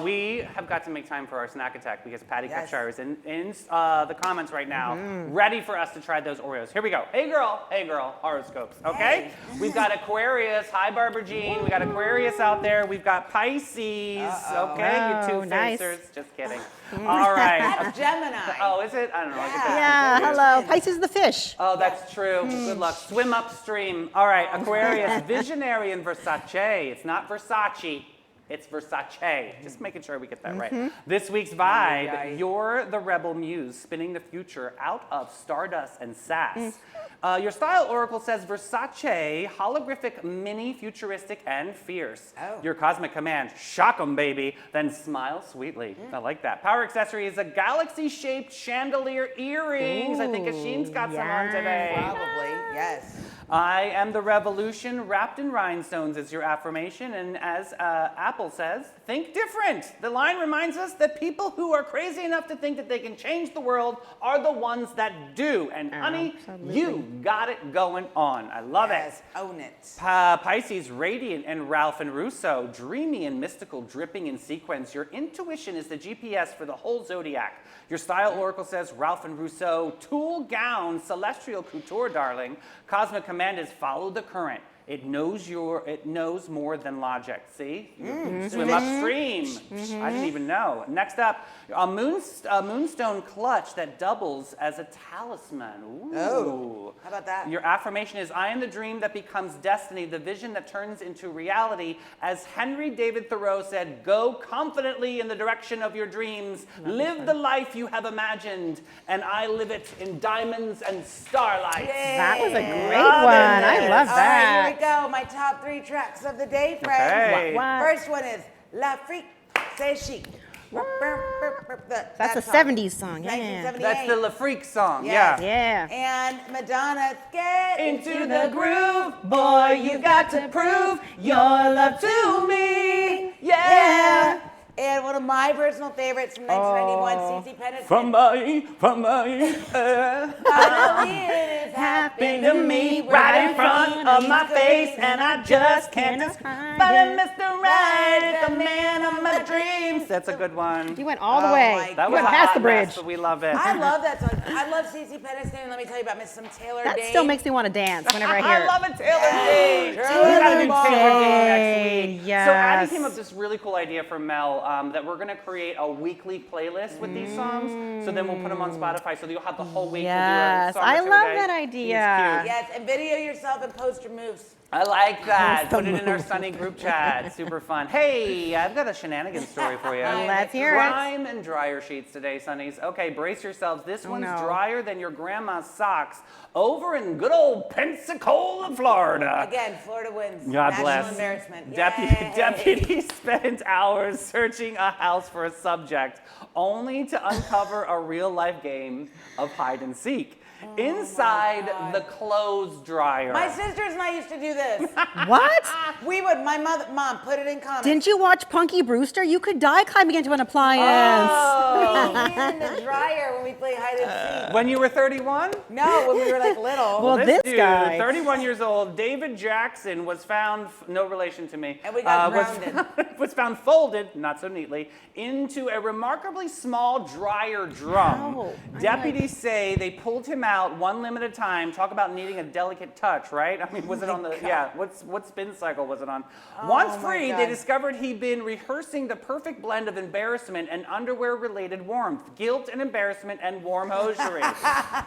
We have got to make time for our snack attack because Patty Yes. Cutshire is in the comments right now, ready for us to try those Oreos. Here we go. Hey girl, horoscopes. Okay. We've got Aquarius. Hi, Barbara Jean. We got Aquarius out there. We've got Pisces. Okay, Oh, you two nice. facers. Just kidding. All right. That's Gemini. Oh, is it? I don't know. I get that Yeah, confused. hello. Pisces the fish. Oh, that's true. Good luck. Swim upstream. All right, Aquarius, visionary and Versace. It's not Versace. It's Versace. Just making sure we get that right. This week's vibe, you're the rebel muse spinning the future out of stardust and sass. Your style oracle says Versace, holographic, mini, futuristic, and fierce. Oh. Your cosmic command, shock 'em, baby, then smile sweetly. I like that. Power accessory is a galaxy-shaped chandelier earrings. I think Asheen's got some on today. Probably, yes. I am the revolution wrapped in rhinestones is your affirmation. And as Apple says, think different. The line reminds us that people who are crazy enough to think that they can change the world are the ones that do. And honey, you got it going on. I love Yes, it. own it. Pisces, radiant and Ralph and Russo, dreamy and mystical, dripping in sequence. Your intuition is the GPS for the whole zodiac. Your style oracle says Ralph and Russo, tulle gown, celestial couture, darling. Cosmic command is follow the current. It knows more than logic. See? Swim upstream. I didn't even know. Next up, a moonstone clutch that doubles as a talisman. Ooh. Oh, how about that? Your affirmation is I am the dream that becomes destiny, the vision that turns into reality. As Henry David Thoreau said, go confidently in the direction of your dreams. Live the life you have imagined, and I live it in diamonds and starlight. That was a great Love one. it. I love All right, that. here we go. My top 3 tracks of the day, friends. Okay. What? First one is La Freak, C'est Chic. That's a song. 70s song. Yeah. 1978. That's the La Freak song. Yes. Yeah. Yeah. And Madonna, Get Into the groove, boy, you got to prove your love to me. Yeah. And one of my personal favorites from 1991, CeCe Peniston. From my, Finally it is happened to me right in front of my face, and I just can't describe it. Mr. Right, the man of my dreams. That's a good one. You went all the Oh way. my That You was went a past hot the bridge. mess, but we love it. I love that song. I love CeCe Peniston, and let me tell you about Miss Some Taylor That Dayne. still makes me want to dance whenever I hear I it. love it, Taylor Dayne. Taylor We gotta do Dayne. Taylor Dayne next week. Yes. So Addie came up with this really cool idea for Mel that we're gonna create a weekly playlist with these songs. So then we'll put them on Spotify. So you'll have the whole week. Yes, we'll do a song I or two a love day. that I think it's idea. cute. Yes, and video yourself and post your moves. I like that. Put it in our Sunny group chat. Super fun. Hey, I've got a shenanigan story for you. Let's hear it. Crime and dryer sheets today, Sunnies. Okay, brace yourselves. This one's no. drier than your grandma's socks over in good old Pensacola, Florida. Again, Florida wins. God National bless. embarrassment. Yay. Deputies spent hours searching a house for a subject, only to uncover a real-life game of hide and seek inside the clothes dryer. My sisters and I used to do this. What? We would, mom, put it in comments. Didn't you watch Punky Brewster? You could die climbing into an appliance. Oh, we in the dryer when we play hide and seek. When you were 31? No, when we were like little. Well, this dude, guy. 31 years old, David Jackson, was found, no relation to me, And we got was grounded. was found folded, not so neatly, into a remarkably small dryer drum. Ow. Deputies say they pulled him out one limb at a time. Talk about needing a delicate touch, right? I mean, was it on the, yeah, what spin cycle was it on? Once my free, God. they discovered he'd been rehearsing the perfect blend of embarrassment and underwear-related warmth, guilt and embarrassment and warm hosiery.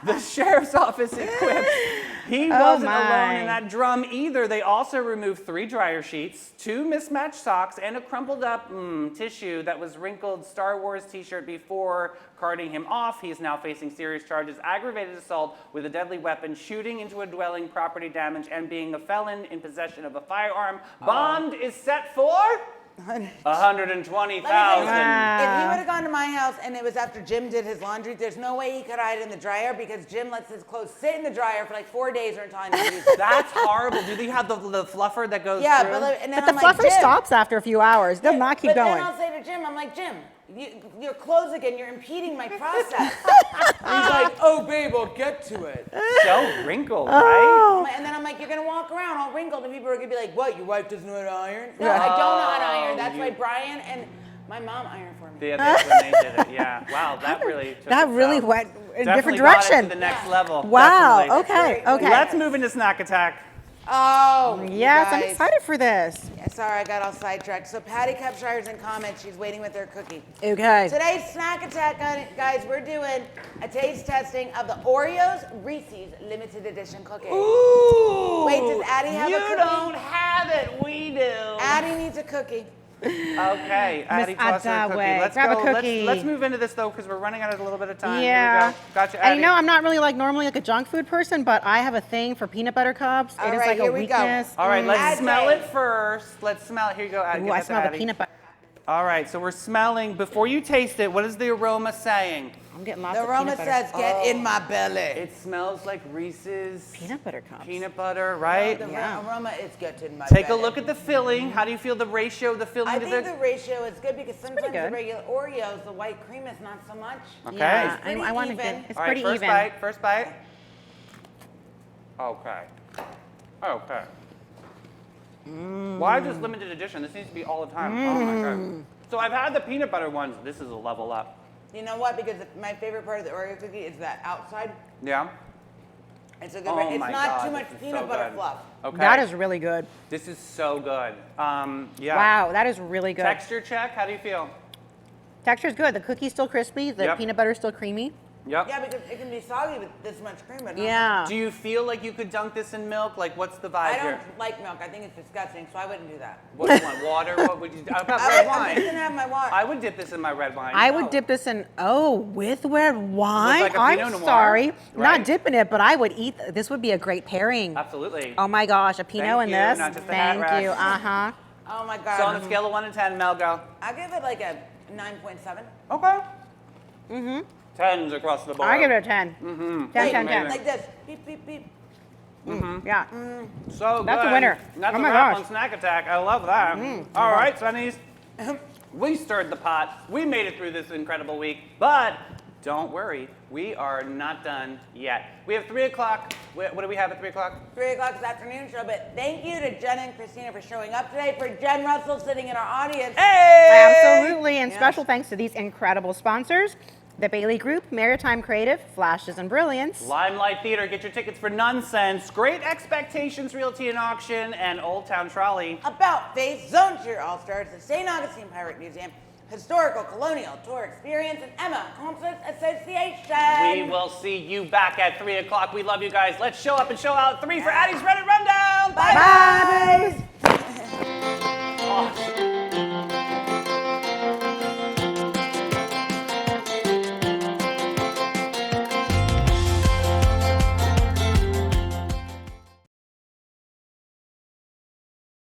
The sheriff's office equipped. He wasn't alone my. in that drum either. They also removed 3 dryer sheets, 2 mismatched socks, and a crumpled up tissue that was wrinkled Star Wars t-shirt before carting him off. He is now facing serious charges, aggravated assault with a deadly weapon, shooting into a dwelling, property damage, and being a felon in possession of a firearm. Bond is set for 120,000. If he would have gone to my house and it was after Jim did his laundry, there's no way he could hide it in the dryer because Jim lets his clothes sit in the dryer for like 4 days or until I need to use it. That's horrible. Do they have the fluffer that goes Yeah, through? and then But the I'm like, fluffer Jim, stops after a few hours. It does not keep but going. then I'll say to Jim, I'm like, Jim, your clothes again, you're impeding my process. He's like, oh, babe, I'll get to it. So wrinkled, right? And then I'm like, you're going to walk around all wrinkled and people are going to be like, what, your wife doesn't know how to iron? No, I don't know how to iron. That's why Brian and my mom iron for me. Yeah, that's when they did it. Yeah. Wow, that really took That us really out. went in a Definitely different got it direction. to the next level. Wow. Definitely. Okay. Okay. Let's move into Snack Attack. Oh, you Yes, I'm guys. excited for this. Yeah, sorry, I got all sidetracked. So Patty Cupshire's in comments. She's waiting with her cookie. Okay. Today's Snack Attack, guys, we're doing a taste testing of the Oreos Reese's limited edition cookie. Ooh. Wait, does Addie have you a cookie? don't have it. We do. Addie needs a cookie. Okay, Addie, toss her a cookie. Attaway, Let's grab a go. cookie. Let's move into this though, because we're running out of a little bit of time. Yeah. Here we go. Gotcha, And Addie. you know, I'm not really normally a junk food person, but I have a thing for peanut butter cups. All It is right, like here a we go. weakness. All right, let's Addie. smell it first. Let's smell it. Here you go, Addie. Ooh, Give I that to smell the Addie. peanut butter. All right, so we're smelling. Before you taste it, what is the aroma saying? I'm getting lots The of aroma peanut butter. says, get in my belly. It smells like Reese's Peanut butter cups. peanut butter, right? The aroma is get in my Take belly. a look at the filling. How do you feel the ratio of the filling I to think the? the ratio is good because sometimes good. the regular Oreos, the white cream is not so much. Okay. Yeah, pretty I want to even. get. It's All right, pretty first even. bite. First bite. Okay. Okay. Why just limited edition? This needs to be all the time. Oh my god. So I've had the peanut butter ones. This is a level up. You know what? Because my favorite part of the Oreo cookie is that outside. Yeah. It's a good. Oh It's my not God, too much this is peanut so butter good. fluff. Okay. That is really good. This is so good. Yeah. Wow, that is really good. Texture check. How do you feel? Texture's good. The cookie's still crispy. The Yep. peanut butter's still creamy. Yep. Yeah, because it can be soggy with this much cream, but not Yeah. Do you feel like you could dunk this in milk? Like, what's the I vibe don't here? like milk. I think it's disgusting, so I wouldn't do that. What do you want? Water? What would you? I've got I'm red just wine. gonna have my water. I would dip this in my red wine. I would dip this in, with red wine? like a I'm Pinot Noir, sorry. right? Not dipping it, but I would eat, this would be a great pairing. Absolutely. Oh my gosh, a Pinot Thank in you, this. not just a hat Thank rack. you. Uh-huh. Oh my god. So on a scale of 1 to 10, Mel, go. I give it like a 9.7. Okay. Mm-hmm. 10s across the board. I give it a 10. Mm-hmm. 10, 10, 10. Like this. Beep beep beep. Yeah. So good. That's a winner. That's Oh a my wrap gosh. on Snack Attack. I love that. All right, Sonnies. We stirred the pot. We made it through this incredible week. But don't worry, we are not done yet. We have 3 o'clock. What do we have at 3 o'clock? 3 o'clock this afternoon show, but thank you to Jen and Christina for showing up today. For Jen Russell sitting in our audience. Hey! Absolutely. And special thanks to these incredible sponsors. The Bailey Group, Maritime Creative, Flashes and Brilliance. Limelight Theater, get your tickets for Nonsense. Great Expectations Realty and Auction, and Old Town Trolley. About Face, Zone Cheer All-Stars, the St. Augustine Pirate Museum, Historical Colonial Tour Experience, and Emma Concert Association. We will see you back at 3 o'clock. We love you guys. Let's show up and show out. 3 for Addie's Reddit Rundown. Bye. Bye.